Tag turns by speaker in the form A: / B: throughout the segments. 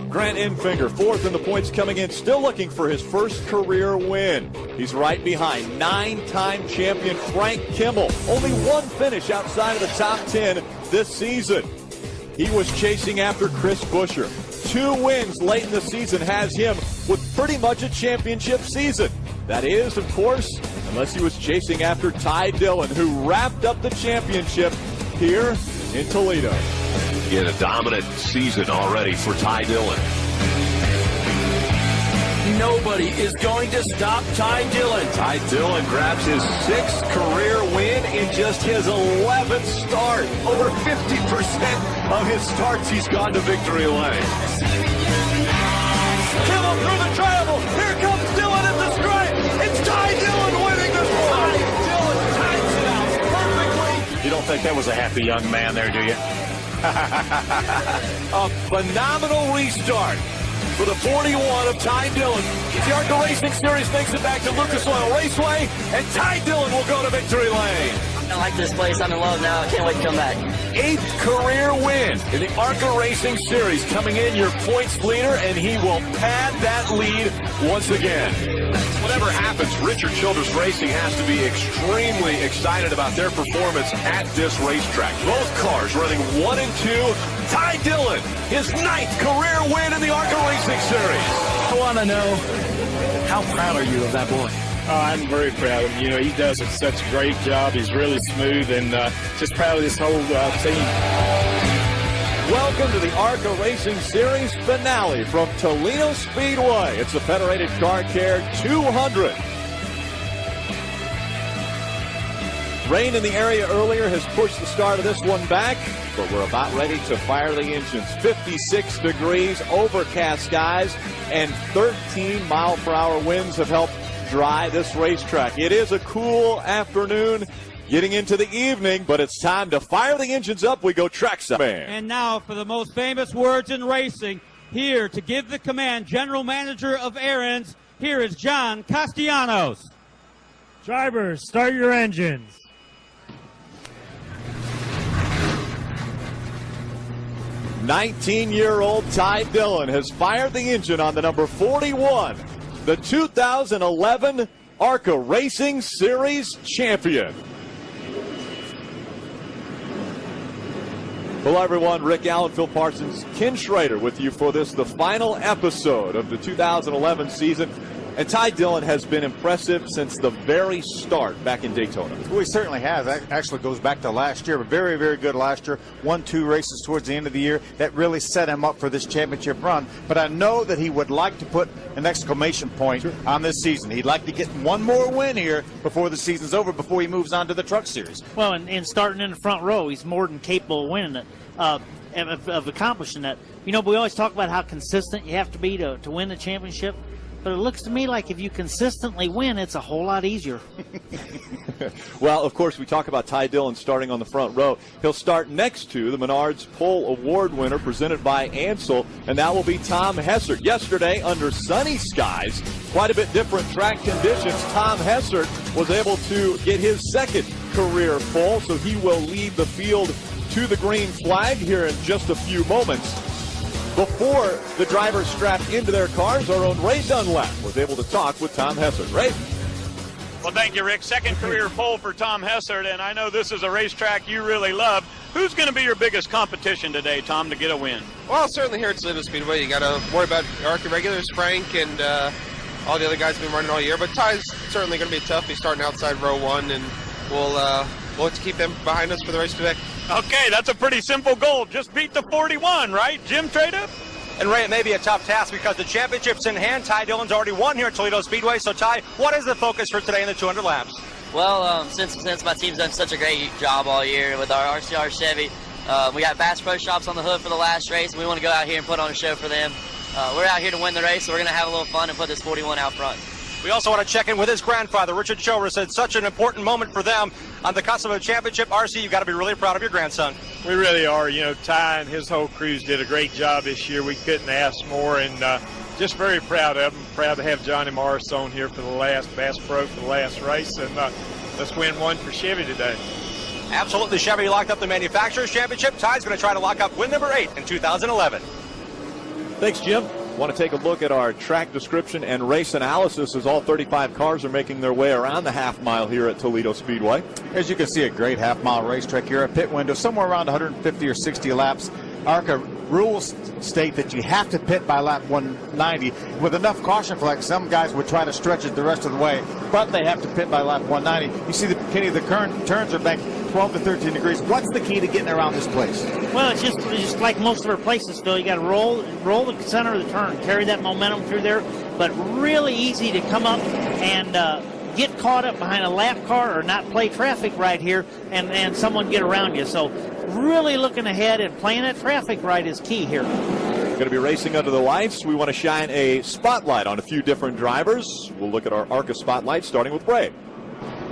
A: Grant Infinger, fourth in the points coming in, still looking for his first career win. He's right behind 9-time champion Frank Kimmel. Only one finish outside of the top 10 this season. He was chasing after Chris Buescher. 2 wins late in the season has him with pretty much a championship season. That is, of course, unless he was chasing after Ty Dillon, who wrapped up the championship here in Toledo.
B: In a dominant season already for Ty Dillon.
C: Nobody is going to stop Ty Dillon.
B: Ty Dillon grabs his 6th career win in just his 11th start. Over 50% of his starts he's gone to victory lane.
A: Kimmel through the travel. Here comes Dillon at the stripe. It's Ty Dillon winning this one.
C: Ty Dillon times it out perfectly.
D: You don't think that was a happy young man there, do you?
B: A phenomenal restart for the 41 of Ty Dillon. The ARCA Racing Series makes it back to Lucas Oil Raceway, and Ty Dillon will go to victory lane.
E: I like this place. I'm in love now. I can't wait to come back.
B: 8th career win in the ARCA Racing Series. Coming in your points leader, and he will pad that lead once again. Whatever happens, Richard Childress Racing has to be extremely excited about their performance at this racetrack. Both cars running 1 and 2. Ty Dillon, his 9th career win in the ARCA Racing Series.
C: I want to know, how proud are you of that boy?
F: I'm very proud of him. You know, he does such a great job. He's really smooth, and just proud of this whole team.
A: Welcome to the ARCA Racing Series finale from Toledo Speedway. It's the Federated Car Care 200. Rain in the area earlier has pushed the start of this one back, but we're about ready to fire the engines. 56 degrees, overcast skies, and 13-mile-per-hour winds have helped dry this racetrack. It is a cool afternoon getting into the evening, but it's time to fire the engines up. We go trackside.
G: And now for the most famous words in racing, here to give the command, General Manager of Aaron's, here is John Castellanos.
H: Drivers, start your engines.
A: '19-year-old Ty Dillon has fired the engine on the number 41, the 2011 ARCA Racing Series champion. Hello, everyone. Rick Allen, Phil Parsons, Ken Schrader with you for this, the final episode of the 2011 season. And Ty Dillon has been impressive since the very start back in Daytona.
D: Well, he certainly has. That actually goes back to last year. Very, very good last year. Won 2 races towards the end of the year. That really set him up for this championship run. But I know that he would like to put an exclamation point on this season. He'd like to get one more win here before the season's over, before he moves on to the Truck Series.
I: Well, and starting in the front row, he's more than capable of winning it, of accomplishing that. You know, we always talk about how consistent you have to be to win the championship. But it looks to me like if you consistently win, it's a whole lot easier.
A: Well, of course, we talk about Ty Dillon starting on the front row. He'll start next to the Menards Pole Award winner presented by Ansel, and that will be Tom Hessert. Yesterday, under sunny skies, quite a bit different track conditions, Tom Hessert was able to get his 2nd career pole, so he will lead the field to the green flag here in just a few moments. Before the drivers strapped into their cars, our own Ray Dunlap was able to talk with Tom Hessert. Ray?
J: Well, thank you, Rick. 2nd career pole for Tom Hessert, and I know this is a racetrack you really love. Who's going to be your biggest competition today, Tom, to get a win?
K: Well, certainly here at Toledo Speedway, you got to worry about ARCA regulars, Frank, and all the other guys have been running all year. But Ty's certainly going to be tough. He's starting outside row 1, and we'll have to keep them behind us for the race today.
J: Okay, that's a pretty simple goal. Just beat the 41, right, Jim Trade-Up?
L: And Ray, it may be a tough task because the championship's in hand. Ty Dillon's already won here at Toledo Speedway. So, Ty, what is the focus for today in the 200 laps?
E: Well, since my team's done such a great job all year with our RCR Chevy, we got Bass Pro Shops on the hood for the last race, and we want to go out here and put on a show for them. We're out here to win the race, so we're going to have a little fun and put this 41 out front.
L: We also want to check in with his grandfather, Richard Childress. It's such an important moment for them on the cusp of a championship. RC, you've got to be really proud of your grandson.
F: We really are. You know, Ty and his whole crews did a great job this year. We couldn't ask more, and just very proud of them. Proud to have Johnny Morris on here for the last Bass Pro for the last race, and let's win one for Chevy today.
L: Absolutely. Chevy locked up the Manufacturers Championship. Ty's going to try to lock up win number 8 in 2011.
A: Thanks, Jim. Want to take a look at our track description and race analysis as all 35 cars are making their way around the half mile here at Toledo Speedway.
D: As you can see, a great half-mile racetrack here. A pit window somewhere around 150 or 60 laps. ARCA rules state that you have to pit by lap 190. With enough caution flag, some guys would try to stretch it the rest of the way, but they have to pit by lap 190. You see, Kenny, the current turns are back 12 to 13 degrees. What's the key to getting around this place?
I: Well, it's just like most of our places, Phil. You got to roll the center of the turn, carry that momentum through there, but really easy to come up and get caught up behind a lap car or not play traffic right here and someone get around you. So really looking ahead and playing that traffic right is key here.
A: Going to be racing under the lights. We want to shine a spotlight on a few different drivers. We'll look at our ARCA spotlight, starting with Ray.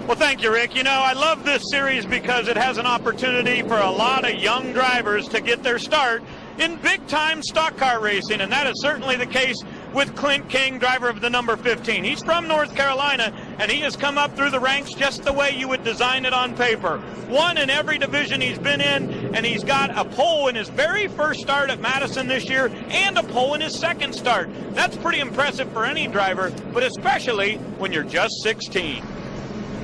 J: Well, thank you, Rick. You know, I love this series because it has an opportunity for a lot of young drivers to get their start in big-time stock car racing, and that is certainly the case with Clint King, driver of the number 15. He's from North Carolina, and he has come up through the ranks just the way you would design it on paper. Won in every division he's been in, and he's got a pole in his very first start at Madison this year and a pole in his second start. That's pretty impressive for any driver, but especially when you're just 16.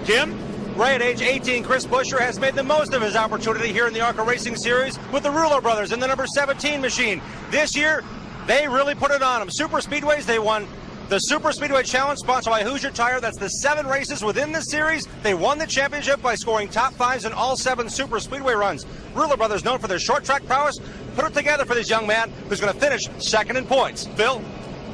J: Jim?
L: Ray, at age 18, Chris Buescher has made the most of his opportunity here in the ARCA Racing Series with the Ruler brothers in the number 17 machine. This year, they really put it on them. Super Speedways, they won the Super Speedway Challenge sponsored by Hoosier Tire. That's the 7 races within the series. They won the championship by scoring top 5s in all 7 Super Speedway runs. Ruler brothers, known for their short track prowess, put it together for this young man who's going to finish second in points. Phil?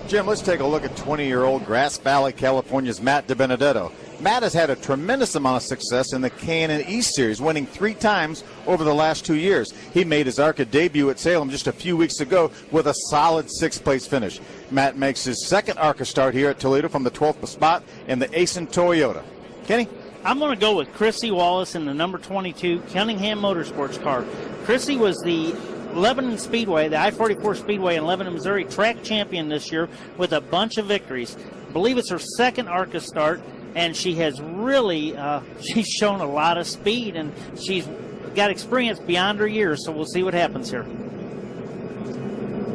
D: Jim, let's take a look at 20-year-old Grass Valley, California's Matt DiBenedetto. Matt has had a tremendous amount of success in the K&N East Series, winning 3 times over the last 2 years. He made his ARCA debut at Salem just a few weeks ago with a solid 6th-place finish. Matt makes his second ARCA start here at Toledo from the 12th spot in the Asen Toyota. Kenny?
I: I'm going to go with Chrissy Wallace in the number 22 Cunningham Motorsports car. Chrissy was the Lebanon Speedway, the I-44 Speedway in Lebanon, Missouri, track champion this year with a bunch of victories. I believe it's her second ARCA start, and she has really she's shown a lot of speed, and she's got experience beyond her years, so we'll see what happens here.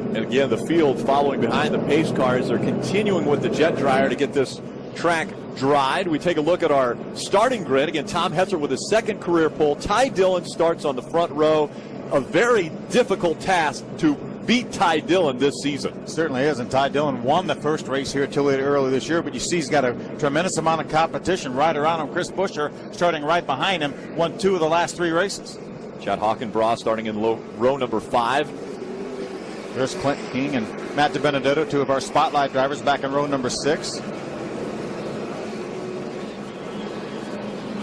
A: And again, the field following behind the pace cars. They're continuing with the jet dryer to get this track dried. We take a look at our starting grid. Again, Tom Hetzer with his second career pole. Ty Dillon starts on the front row. A very difficult task to beat Ty Dillon this season.
D: Certainly is, and Ty Dillon won the first race here at Toledo early this year, but you see he's got a tremendous amount of competition right around him. Chris Buescher starting right behind him, won 2 of the last 3 races.
A: Chad Hockenbraugh starting in row number 5.
D: There's Clint King and Matt DiBenedetto, 2 of our spotlight drivers, back in row number 6.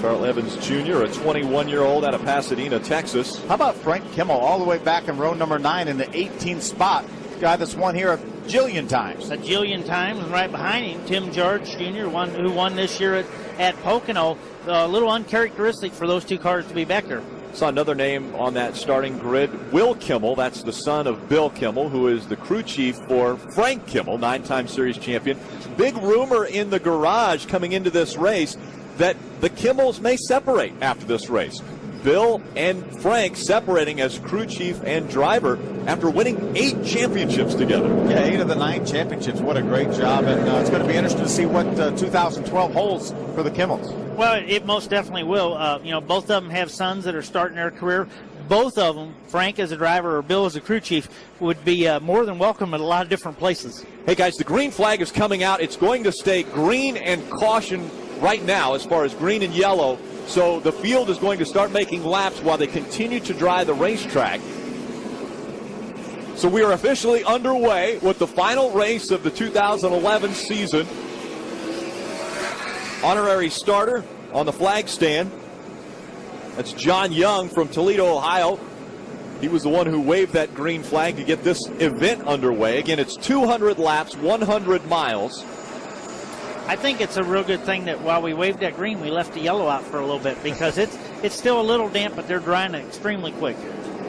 A: Charles Evans Jr., a 21-year-old out of Pasadena, Texas.
D: How about Frank Kimmel all the way back in row number 9 in the 18th spot? Guy that's won here a jillion times.
I: A jillion times, and right behind him, Tim George Jr., who won this year at Pocono. A little uncharacteristic for those 2 cars to be back there.
A: Saw another name on that starting grid, Will Kimmel. That's the son of Bill Kimmel, who is the crew chief for Frank Kimmel, 9-time series champion. Big rumor in the garage coming into this race that the Kimmels may separate after this race. Bill and Frank separating as crew chief and driver after winning 8 championships together.
D: Yeah, 8 of the 9 championships. What a great job. And it's going to be interesting to see what 2012 holds for the Kimmels.
I: Well, it most definitely will. Both of them have sons that are starting their career. Both of them, Frank as a driver or Bill as a crew chief, would be more than welcome at a lot of different places.
A: Hey, guys, the green flag is coming out. It's going to stay green and caution right now as far as green and yellow. So the field is going to start making laps while they continue to dry the racetrack. So we are officially underway with the final race of the 2011 season. Honorary starter on the flag stand. That's John Young from Toledo, Ohio. He was the one who waved that green flag to get this event underway. Again, it's 200 laps, 100 miles.
I: I think it's a real good thing that while we waved that green, we left the yellow out for a little bit because it's still a little damp, but they're drying it extremely quick.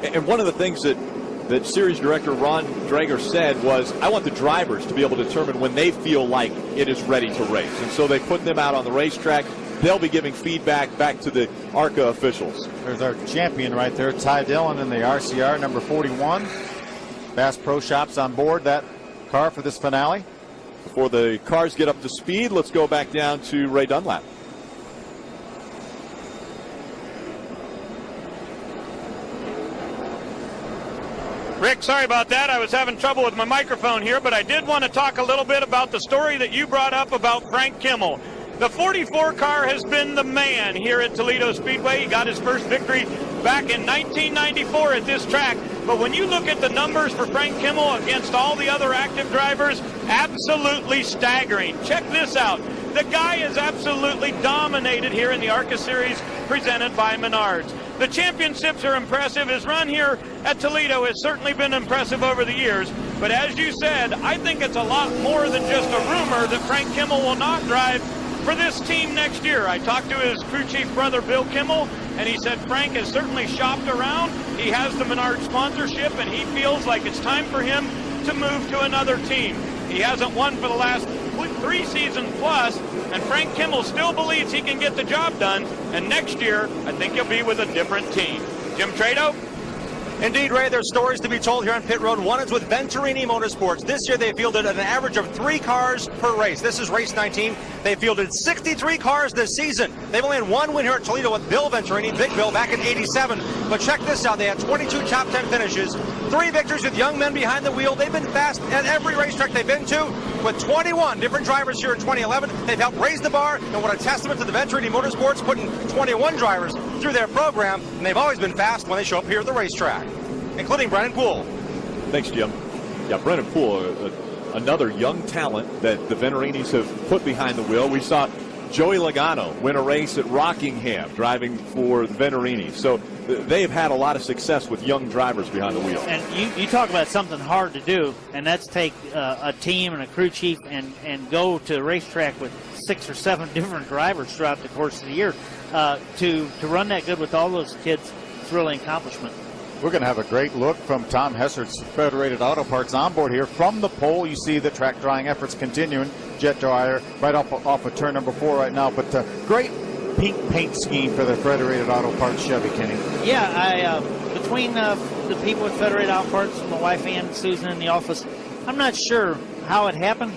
A: And one of the things that series director Ron Drager said was, I want the drivers to be able to determine when they feel like it is ready to race. And so they put them out on the racetrack. They'll be giving feedback back to the ARCA officials.
D: There's our champion right there, Ty Dillon in the RCR, number 41. Bass Pro Shops on board that car for this finale.
A: Before the cars get up to speed, let's go back down to Ray Dunlap.
J: Rick, sorry about that. I was having trouble with my microphone here, but I did want to talk a little bit about the story that you brought up about Frank Kimmel. The 44 car has been the man here at Toledo Speedway. He got his first victory back in 1994 at this track. But when you look at the numbers for Frank Kimmel against all the other active drivers, absolutely staggering. Check this out. The guy is absolutely dominated here in the ARCA Series presented by Menards. The championships are impressive. His run here at Toledo has certainly been impressive over the years. But as you said, I think it's a lot more than just a rumor that Frank Kimmel will not drive for this team next year. I talked to his crew chief brother, Bill Kimmel, and he said Frank has certainly shopped around. He has the Menard sponsorship, and he feels like it's time for him to move to another team. He hasn't won for the last 3 seasons plus, and Frank Kimmel still believes he can get the job done, and next year, I think he'll be with a different team. Jim Trado?
L: Indeed, Ray, there's stories to be told here on Pit Road. One is with Venturini Motorsports. This year they fielded an average of 3 cars per race. This is race 19. They fielded 63 cars this season. They've only had 1 win here at Toledo with Bill Venturini, Big Bill, back in '87. But check this out. They had 22 top 10 finishes, 3 victories with young men behind the wheel. They've been fast at every racetrack they've been to. With 21 different drivers here in 2011, they've helped raise the bar, and what a testament to the Venturini Motorsports putting 21 drivers through their program, and they've always been fast when they show up here at the racetrack, including Brennan Poole.
A: Thanks, Jim. Yeah, Brennan Poole, another young talent that the Venerinis have put behind the wheel. We saw Joey Logano win a race at Rockingham driving for the Venerini. So they've had a lot of success with young drivers behind the wheel.
I: And you talk about something hard to do, and that's take a team and a crew chief and go to a racetrack with 6 or 7 different drivers throughout the course of the year. To run that good with all those kids, it's really an accomplishment.
D: We're going to have a great look from Tom Hessert's Federated Auto Parts on board here. From the pole, you see the track drying efforts continuing. Jet dryer right off of turn number 4 right now. But great pink paint scheme for the Federated Auto Parts Chevy, Kenny.
I: Yeah, between the people at Federated Auto Parts, my wife and Susan in the office, I'm not sure how it happened,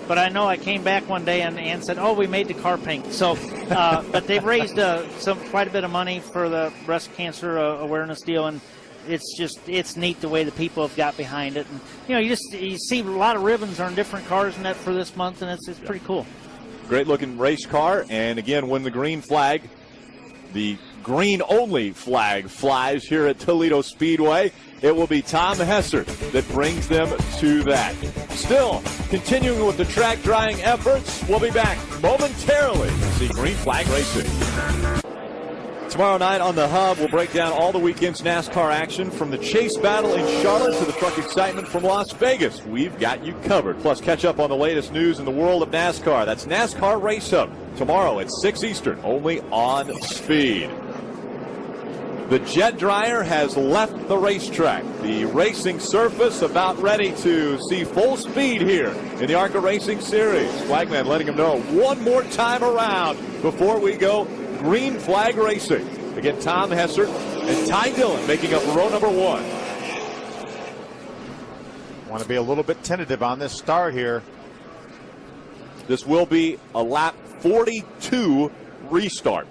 I: but I know I came back one day and Ann said, "Oh, we made the car pink." So, but they've raised quite a bit of money for the breast cancer awareness deal, and it's neat the way the people have got behind it. And you see a lot of ribbons on different cars and that for this month, and it's pretty cool.
A: Great looking race car, and again, when the green flag, the green only flag flies here at Toledo Speedway, it will be Tom Hessert that brings them to that. Still continuing with the track drying efforts. We'll be back momentarily to see green flag racing. Tomorrow night on the Hub, we'll break down all the weekend's NASCAR action from the chase battle in Charlotte to the truck excitement from Las Vegas. We've got you covered. Plus, catch up on the latest news in the world of NASCAR. That's NASCAR Race Hub tomorrow at 6 Eastern, only on Speed. The jet dryer has left the racetrack. The racing surface about ready to see full speed here in the ARCA Racing Series. Flagman letting him know one more time around before we go green flag racing. Again, Tom Hessert and Ty Dillon making up row number 1.
D: Want to be a little bit tentative on this start here.
A: This will be a lap 42 restart.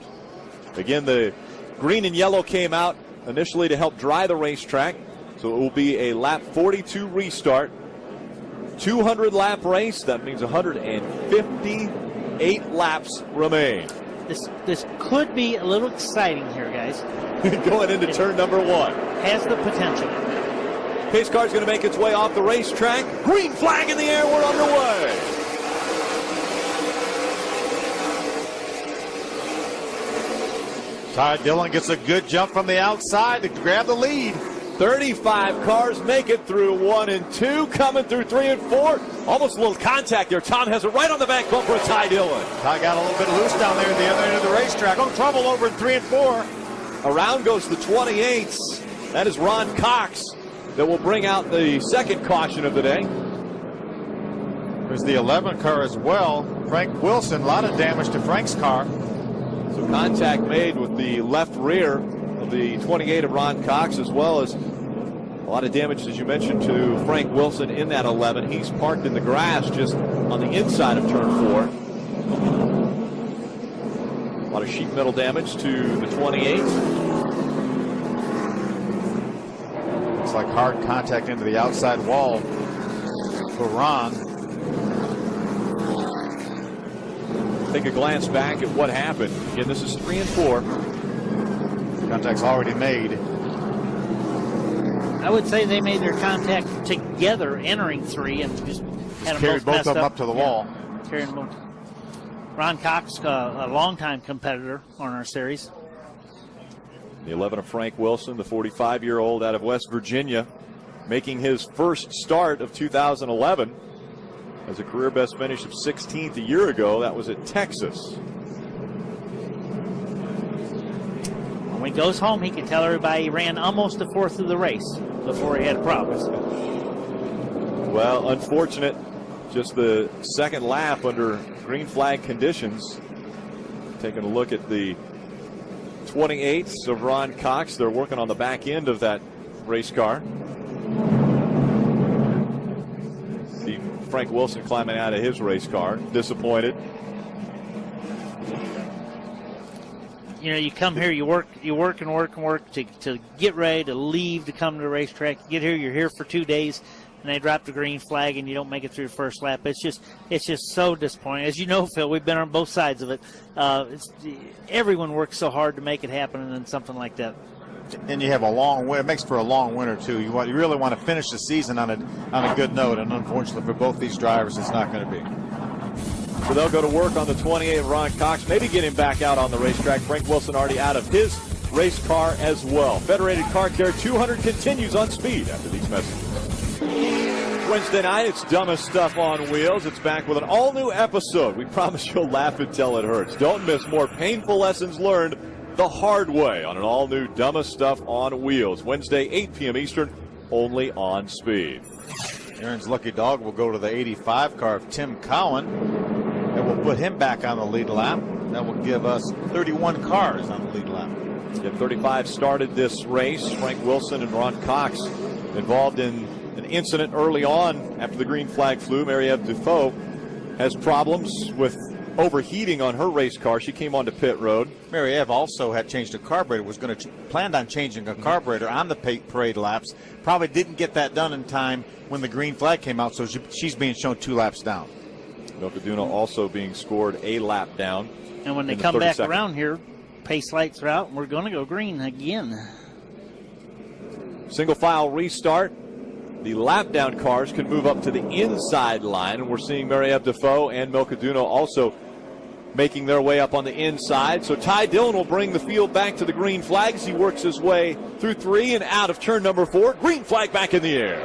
A: Again, the green and yellow came out initially to help dry the racetrack, so it will be a lap 42 restart. 200 lap race, that means 158 laps remain.
I: This could be a little exciting here, guys.
A: Going into turn number 1.
I: Has the potential.
A: Pace car's going to make its way off the racetrack. Green flag in the air, we're underway.
D: Ty Dillon gets a good jump from the outside to grab the lead.
A: 35 cars make it through 1 and 2, coming through 3 and 4. Almost a little contact there. Tom has it right on the back bumper of Ty Dillon.
D: Ty got a little bit loose down there at the other end of the racetrack. Oh, trouble over in 3 and 4.
A: Around goes the 28s. That is Ron Cox that will bring out the second caution of the day.
D: There's the 11 car as well. Frank Wilson, a lot of damage to Frank's car.
A: So contact made with the left rear of the 28 of Ron Cox, as well as a lot of damage, as you mentioned, to Frank Wilson in that 11. He's parked in the grass just on the inside of turn 4. A lot of sheet metal damage to the 28.
D: Looks like hard contact into the outside wall for Ron.
A: Take a glance back at what happened. Again, this is 3 and 4.
D: Contact's already made.
I: I would say they made their contact together entering 3 and just had them
D: carried both of them up to the wall.
I: Carrying them both. Ron Cox, a longtime competitor on our series.
A: The 11 of Frank Wilson, the 45-year-old out of West Virginia, making his first start of 2011 as a career best finish of 16th a year ago. That was at Texas.
I: When he goes home, he can tell everybody he ran almost a fourth of the race before he had problems.
A: Well, unfortunate. Just the second lap under green flag conditions. Taking a look at the 28s of Ron Cox. They're working on the back end of that race car. See Frank Wilson climbing out of his race car. Disappointed.
I: You know, you come here, you work and work and work to get ready to leave to come to the racetrack. You get here, you're here for 2 days, and they drop the green flag, and you don't make it through the first lap. It's just so disappointing. As you know, Phil, we've been on both sides of it. Everyone works so hard to make it happen, and then something like that.
D: And you have a long winter. It makes for a long winter too. You really want to finish the season on a good note, and unfortunately for both these drivers, it's not going to be.
A: So they'll go to work on the 28 of Ron Cox, maybe get him back out on the racetrack. Frank Wilson already out of his race car as well. Federated Car Care 200 continues on speed after these messages. Wednesday night, it's Dumbest Stuff on Wheels. It's back with an all-new episode. We promise you'll laugh until it hurts. Don't miss more painful lessons learned the hard way on an all-new Dumbest Stuff on Wheels. Wednesday, 8 p.m. Eastern, only on Speed.
D: Aaron's lucky dog will go to the 85 car of Tim Cowan. That will put him back on the lead lap. That will give us 31 cars on the lead lap.
A: Yeah, 35 started this race. Frank Wilson and Ron Cox involved in an incident early on after the green flag flew. Mary-Eve Defoe has problems with overheating on her race car. She came onto pit road.
D: Mary-Eve also had changed a carburetor, was going to planned on changing a carburetor on the parade laps. Probably didn't get that done in time when the green flag came out, so she's being shown 2 laps down.
A: Milcaduna also being scored a lap down.
I: And when they come back around here, pace lights are out, and we're going to go green again.
A: Single file restart. The lap down cars can move up to the inside line, and we're seeing Mary-Eve Defoe and Milcaduna also making their way up on the inside. So Ty Dillon will bring the field back to the green flag as he works his way through 3 and out of turn number 4. Green flag back in the air.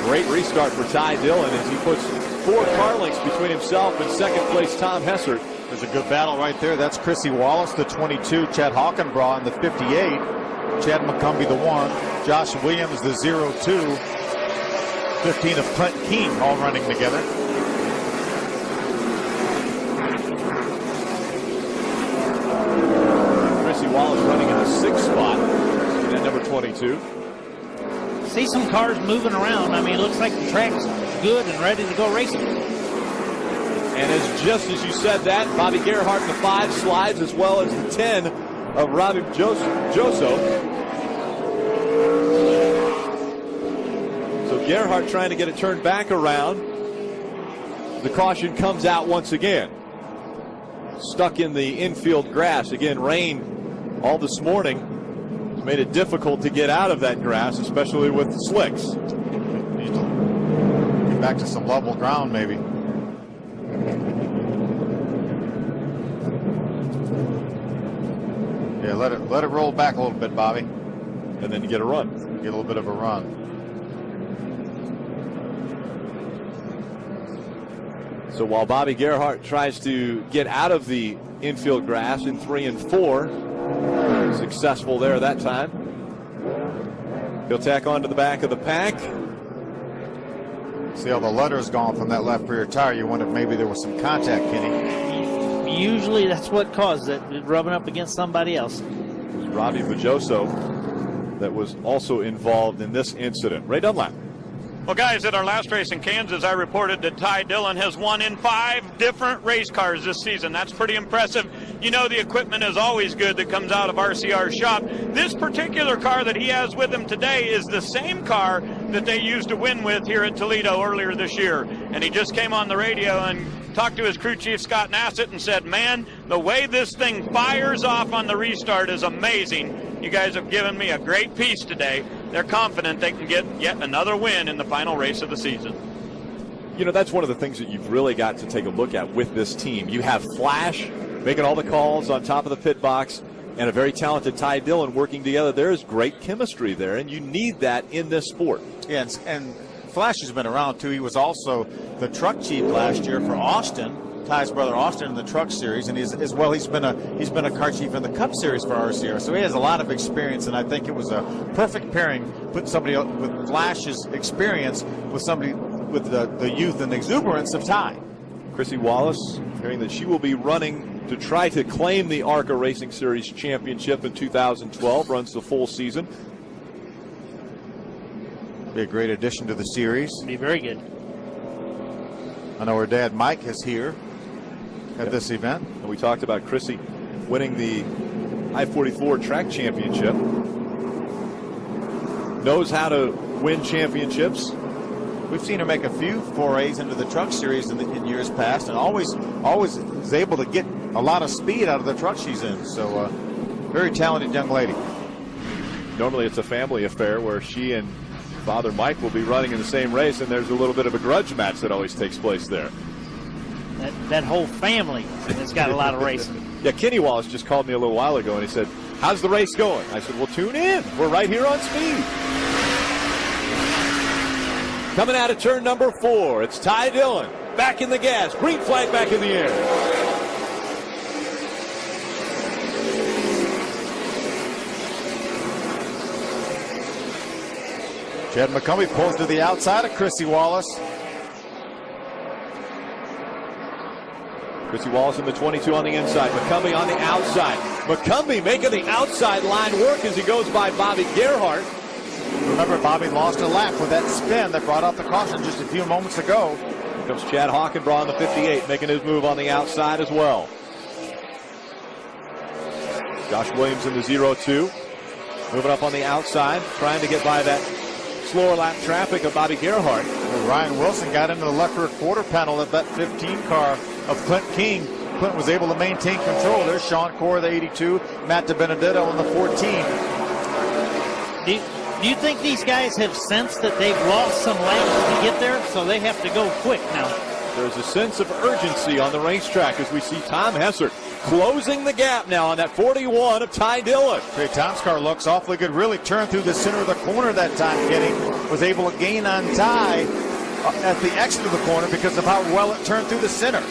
A: Great restart for Ty Dillon as he puts 4 car lengths between himself and second place Tom Hessert.
D: There's a good battle right there. That's Chrissy Wallace, the 22, Chad Hockenbraugh in the 58, Chad McCumbee, the 1, Josh Williams, the 02, 15 of Clint King, all running together.
A: Chrissy Wallace running in the 6th spot in that number 22.
I: See some cars moving around. I mean, it looks like the track's good and ready to go racing.
A: And just as you said that, Bobby Gerhardt in the 5 slides, as well as the 10 of Robbie Joso. So Gerhardt trying to get it turned back around. The caution comes out once again. Stuck in the infield grass. Again, rain all this morning made it difficult to get out of that grass, especially with the slicks.
D: Need to get back to some level ground, maybe. Yeah, let it roll back a little bit, Bobby.
A: And then you get a run.
D: Get a little bit of a run.
A: So while Bobby Gerhardt tries to get out of the infield grass in 3 and 4, successful there that time. He'll tack onto the back of the pack.
D: See how the letter's gone from that left rear tire. You wonder if maybe there was some contact, Kenny.
I: usually that's what causes it, rubbing up against somebody else.
A: Robbie Bajoso that was also involved in this incident. Ray Dunlap.
J: Well, guys, at our last race in Kansas, I reported that Ty Dillon has won in 5 different race cars this season. That's pretty impressive. You know, the equipment is always good that comes out of RCR's shop. This particular car that he has with him today is the same car that they used to win with here at Toledo earlier this year. And he just came on the radio and talked to his crew chief, Scott Nassett, and said, man, the way this thing fires off on the restart is amazing. You guys have given me a great piece today. They're confident they can get yet another win in the final race of the season.
A: You know, that's one of the things that you've really got to take a look at with this team. You have Flash making all the calls on top of the pit box and a very talented Ty Dillon working together. There is great chemistry there, and you need that in this sport.
D: Yeah, and Flash has been around, too. He was also the truck chief last year for Austin, Ty's brother Austin, in the truck series, and he's been a car chief in the Cup series for RCR. So he has a lot of experience, and I think it was a perfect pairing. Put somebody with Flash's experience with somebody with the youth and exuberance of Ty.
A: Chrissy Wallace, hearing that she will be running to try to claim the ARCA Racing Series championship in 2012, runs the full season.
D: Be a great addition to the series.
I: Be very good.
D: I know her dad Mike is here at this event.
A: And we talked about Chrissy winning the I-44 track championship. Knows how to win championships.
D: We've seen her make a few forays into the truck series in years past, and always is able to get a lot of speed out of the truck she's in. So, very talented young lady.
A: Normally it's a family affair where she and Father Mike will be running in the same race, and there's a little bit of a grudge match that always takes place there.
I: That whole family has got a lot of racing.
A: Yeah, Kenny Wallace just called me a little while ago, and he said, how's the race going? I said, well, tune in. We're right here on Speed. Coming out of turn number 4, it's Ty Dillon. Back in the gas. Green flag back in the air.
D: Chad McCumbee pulls to the outside of Chrissy Wallace.
A: Chrissy Wallace in the 22 on the inside. McCumbee on the outside. McCumbee making the outside line work as he goes by Bobby Gerhardt.
D: Remember, Bobby lost a lap with that spin that brought out the caution just a few moments ago.
A: Here comes Chad Hockenbraugh on the 58, making his move on the outside as well. Josh Williams in the 0-2. Moving up on the outside, trying to get by that slower lap traffic of Bobby Gerhardt.
D: Ryan Wilson got into the left rear quarter panel of that 15 car of Clint King. Clint was able to maintain control. There's Sean Corr, the 82, Matt DiBenedetto in the 14.
I: Do you think these guys have sensed that they've lost some laps to get there, so they have to go quick now?
A: There's a sense of urgency on the racetrack as we see Tom Hessert closing the gap now on that 41 of Ty Dillon.
D: Okay, Tom's car looks awfully good. Really turned through the center of the corner that time, Kenny. Was able to gain on Ty at the exit of the corner because of how well it turned through the center.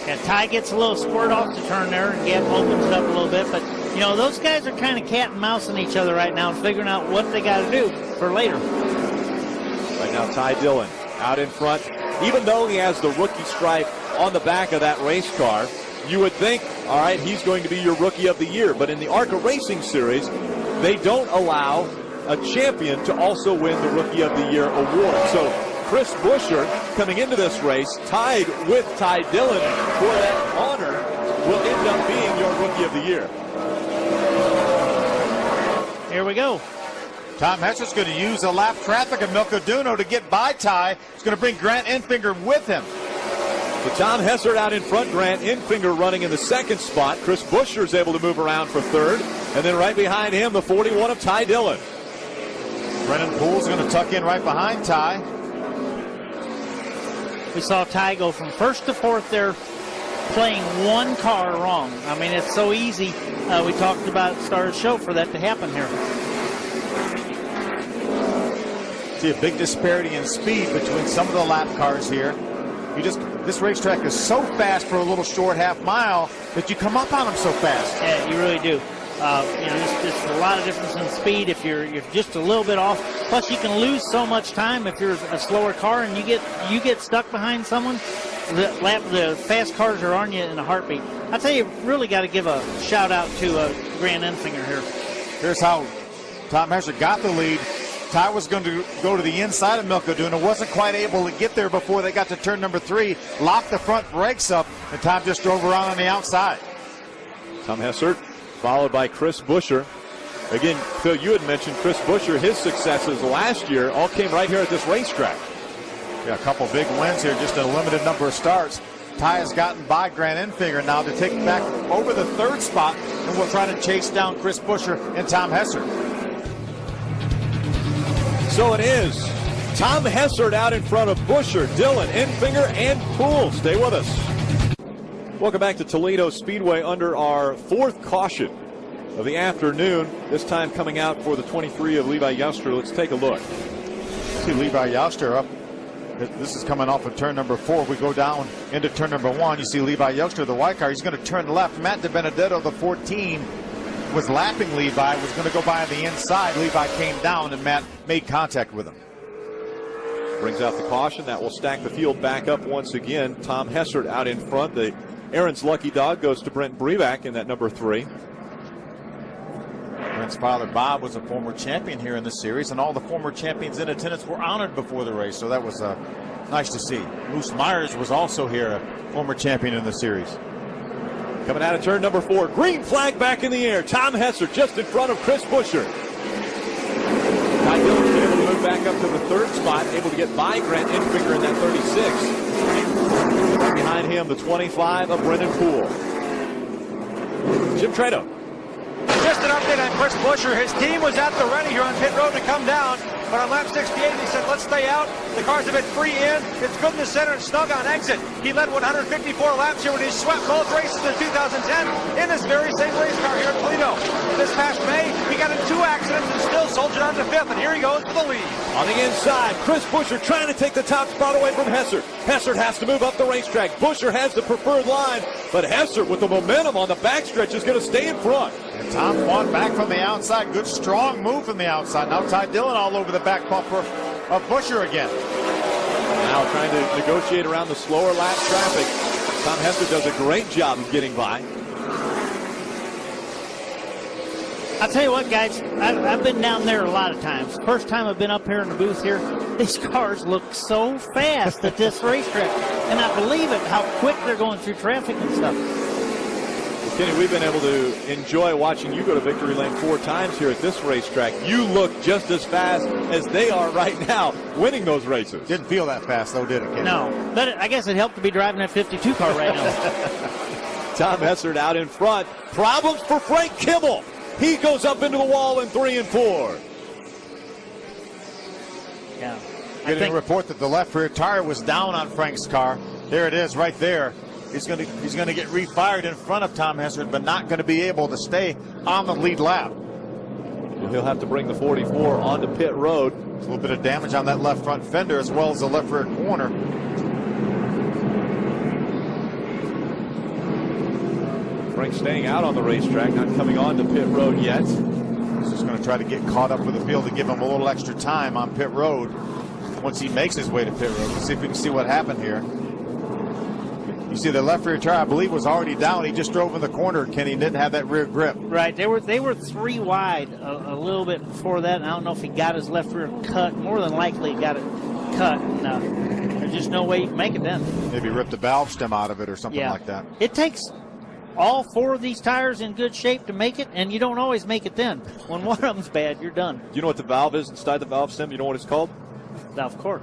I: And Ty gets a little squirt off the turn there, and Gap opens it up a little bit. But, you know, those guys are kind of cat and mousing each other right now, figuring out what they got to do for later.
A: Right now, Ty Dillon out in front. Even though he has the rookie stripe on the back of that race car, you would think, all right, he's going to be your rookie of the year. But in the ARCA Racing Series, they don't allow a champion to also win the Rookie of the Year award. So Chris Buescher, coming into this race, tied with Ty Dillon for that honor, will end up being your Rookie of the Year.
I: Here we go.
D: Tom Hesser's going to use the lap traffic of Milcoduno to get by Ty. He's going to bring Grant Enfinger with him.
A: So Tom Hessert out in front, Grant Enfinger running in the second spot. Chris Buescher is able to move around for third. And then right behind him, the 41 of Ty Dillon.
D: Brennan Poole's going to tuck in right behind Ty.
I: We saw Ty go from first to fourth there, playing one car wrong. I mean, it's so easy. We talked about at the start of the show for that to happen here.
D: See a big disparity in speed between some of the lap cars here. This racetrack is so fast for a little short half mile that you come up on them so fast.
I: Yeah, you really do. There's a lot of difference in speed if you're just a little bit off. Plus, you can lose so much time if you're a slower car and you get stuck behind someone. the fast cars are on you in a heartbeat. I tell you, really got to give a shout out to Grant Enfinger here.
D: Here's how Tom Hesser got the lead. Ty was going to go to the inside of Milko Duna, wasn't quite able to get there before they got to turn number 3, locked the front brakes up, and Tom just drove around on the outside.
A: Tom Hessert, followed by Chris Buescher. Again, Phil, you had mentioned Chris Buescher, his successes last year all came right here at this racetrack.
D: Yeah, a couple big wins here, just a limited number of starts. Ty has gotten by Grant Enfinger now to take back over the 3rd spot, and we'll try to chase down Chris Buescher and Tom Hessert.
A: So it is Tom Hessert out in front of Buescher, Dillon, Enfinger, and Poole. Stay with us. Welcome back to Toledo Speedway under our 4th caution of the afternoon. This time coming out for the 23 of Levi Youster. Let's take a look.
D: See Levi Youster up. This is coming off of turn number 4. We go down into turn number 1. You see Levi Youster, the white car. He's going to turn left. Matt DiBenedetto, the 14, was lapping Levi, was going to go by on the inside. Levi came down, and Matt made contact with him.
A: Brings out the caution. That will stack the field back up once again. Tom Hessert out in front. The Aaron's lucky dog goes to Brent Brevac in that number 3.
D: Brent's father, Bob, was a former champion here in this series, and all the former champions in attendance were honored before the race, so that was nice to see. Moose Myers was also here, a former champion in the series.
A: Coming out of turn number 4, green flag back in the air. Tom Hessert just in front of Chris Buescher. Ty Dillon's been able to move back up to the 3rd spot, able to get by Grant Enfinger in that 36. Right behind him, the 25 of Brendan Poole. Jim Trado.
L: Just an update on Chris Buescher. His team was at the ready here on pit road to come down, but on lap 68 he said, let's stay out. The car's a bit free in. It's good in the center and snug on exit. He led 154 laps here when he swept both races in 2010 in this very same race car here at Toledo. This past May, he got in 2 accidents and still soldiered on to 5th, and here he goes for the lead.
A: On the inside, Chris Buescher trying to take the top spot away from Hessert. Hessert has to move up the racetrack. Buescher has the preferred line, but Hessert with the momentum on the backstretch is going to stay in front.
D: And Tom fought back from the outside. Good, strong move from the outside. Now Ty Dillon all over the back bumper of Buescher again.
A: Now trying to negotiate around the slower lap traffic. Tom Hessert does a great job of getting by.
I: I'll tell you what, guys, I've been down there a lot of times. First time I've been up here in the booth here, these cars look so fast at this racetrack. And I believe it, how quick they're going through traffic and stuff.
A: Well, Kenny, we've been able to enjoy watching you go to victory lane 4 times here at this racetrack. You look just as fast as they are right now, winning those races.
D: Didn't feel that fast, though, did it, Kenny?
I: No, but I guess it helped to be driving that 52 car right now.
A: Tom Hessert out in front. Problems for Frank Kimmel. He goes up into the wall in 3 and 4.
I: Yeah.
D: Getting a report that the left rear tire was down on Frank's car. There it is, right there. He's going to get refired in front of Tom Hessert, but not going to be able to stay on the lead lap.
A: Well, he'll have to bring the 44 onto pit road.
D: A little bit of damage on that left front fender as well as the left rear corner.
A: Frank staying out on the racetrack, not coming on to pit road yet.
D: He's just going to try to get caught up with the field to give him a little extra time on pit road once he makes his way to pit road. Let's see if we can see what happened here. You see the left rear tire, I believe, was already down. He just drove in the corner, Kenny, didn't have that rear grip.
I: Right, they were 3 wide a little bit before that. And I don't know if he got his left rear cut. More than likely he got it cut. And, there's just no way you can make it then.
D: Maybe ripped the valve stem out of it or something like that.
I: It takes all 4 of these tires in good shape to make it, and you don't always make it then. When one of them's bad, you're done.
A: You know what the valve is inside the valve stem? You know what it's called?
I: Valve core.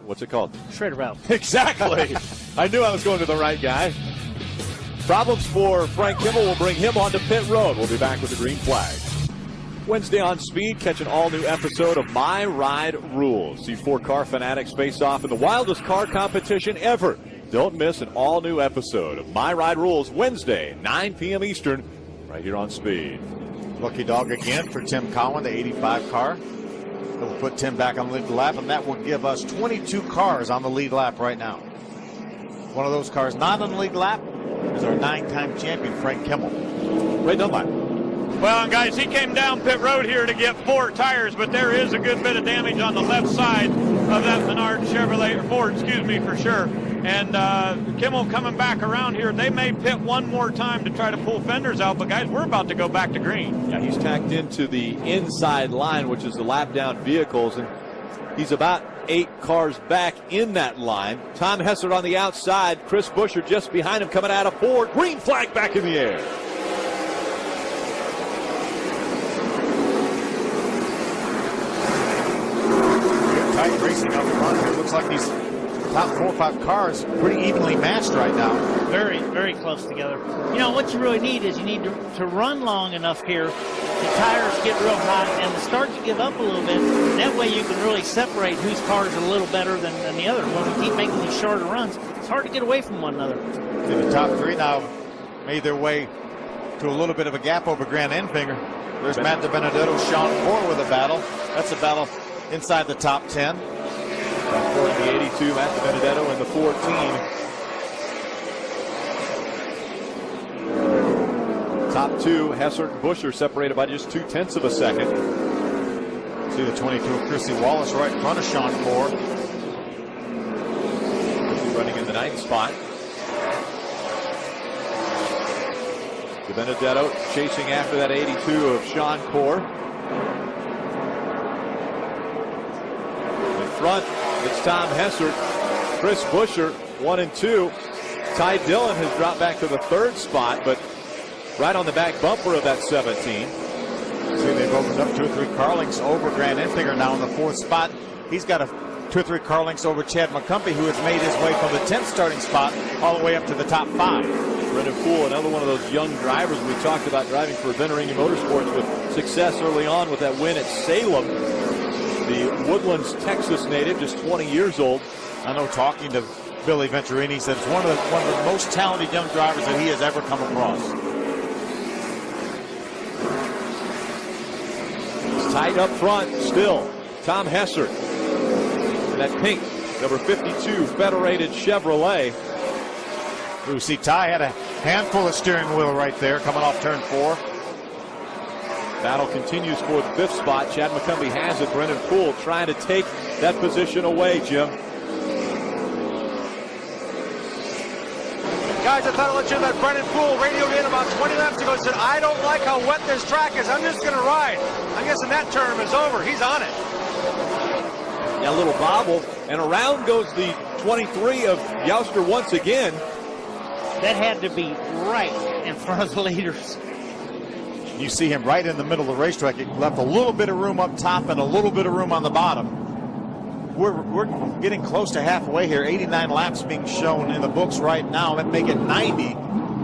A: What's it called?
I: Shredder valve.
A: Exactly. I knew I was going to the right guy. Problems for Frank Kimmel will bring him onto pit road. We'll be back with the green flag. Wednesday on Speed, catch an all-new episode of My Ride Rules. See 4 car fanatics face off in the wildest car competition ever. Don't miss an all-new episode of My Ride Rules Wednesday, 9 p.m. Eastern, right here on Speed.
D: Lucky dog again for Tim Cowan, the 85 car. That will put Tim back on the lead lap, and that will give us 22 cars on the lead lap right now. One of those cars not on the lead lap is our 9-time champion, Frank Kimmel.
A: Ray Dunlap.
J: Well, guys, he came down pit road here to get 4 tires, but there is a good bit of damage on the left side of that Menard Chevrolet, or Ford, excuse me, for sure. And Kimmel coming back around here. They may pit one more time to try to pull fenders out, but guys, we're about to go back to green.
A: Yeah, he's tacked into the inside line, which is the lap down vehicles, and he's about 8 cars back in that line. Tom Hessert on the outside, Chris Buescher just behind him coming out of 4. Green flag back in the air.
D: Tight racing up front here. Looks like these top 4 or 5 cars pretty evenly matched right now.
I: Very, very close together. You know, what you really need is you need to run long enough here. The tires get real hot and start to give up a little bit. That way you can really separate whose car is a little better than the other. When we keep making these shorter runs, it's hard to get away from one another.
D: The top 3 now made their way to a little bit of a gap over Grant Enfinger. There's Matt DiBenedetto, Sean Moore with a battle. That's a battle inside the top 10.
A: The 82, Matt DiBenedetto in the 14. Top 2, Hessert and Buescher separated by just 0.2 of a second.
D: See the 22 of Chrissy Wallace right in front of Sean Moore.
A: Running in the 9th spot. DiBenedetto chasing after that 82 of Sean Core. In front, it's Tom Hessert. Chris Buescher, 1 and 2. Ty Dillon has dropped back to the 3rd spot, but right on the back bumper of that 17.
D: See, they've opened up 2 or 3 car lengths over Grant Enfinger now in the 4th spot. He's got 2 or 3 car lengths over Chad McCumpy, who has made his way from the 10th starting spot all the way up to the top 5.
A: Brendan Poole, another one of those young drivers we talked about driving for Venturini Motorsports with success early on with that win at Salem. The Woodlands, Texas native, just 20 years old.
D: I know, talking to Billy Venturini, he said it's one of the most talented young drivers that he has ever come across.
A: It's tight up front still. Tom Hessert. And that pink, number 52 Federated Chevrolet.
D: You see, Ty had a handful of steering wheel right there coming off turn 4.
A: Battle continues for the 5th spot. Chad McCumbee has it. Brendan Poole trying to take that position away, Jim.
L: Guys, I thought I'd let you know that Brendan Poole radioed in about 20 laps ago and said, I don't like how wet this track is. I'm just going to ride. I'm guessing that term is over. He's on it.
A: Yeah, a little bobble. And around goes the 23 of Youster once again.
I: That had to be right in front of the leaders.
D: You see him right in the middle of the racetrack. He left a little bit of room up top and a little bit of room on the bottom. We're getting close to halfway here. 89 laps being shown in the books right now. That make it 90.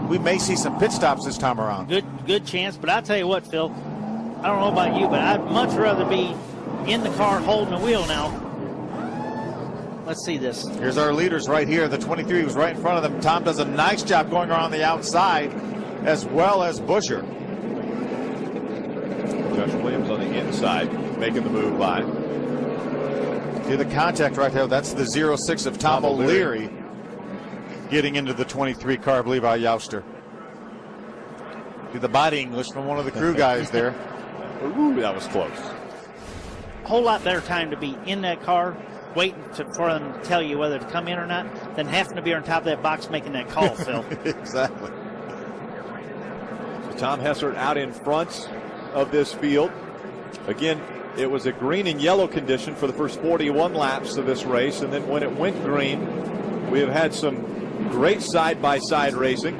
D: We may see some pit stops this time around.
I: Good chance. But I'll tell you what, Phil. I don't know about you, but I'd much rather be in the car holding the wheel now. Let's see this.
D: Here's our leaders right here. The 23 was right in front of them. Tom does a nice job going around the outside, as well as Buescher.
A: Josh Williams on the inside, making the move by.
D: See the contact right there. That's the 06 of Tom O'Leary getting into the 23 car, I believe, by Youster. See the body English from one of the crew guys there.
A: Ooh, that was close.
I: A whole lot better time to be in that car, waiting for them to tell you whether to come in or not, than having to be on top of that box making that call, Phil.
D: Exactly.
A: So Tom Hessert out in front of this field. Again, it was a green and yellow condition for the first 41 laps of this race, and then when it went green, we have had some great side-by-side racing.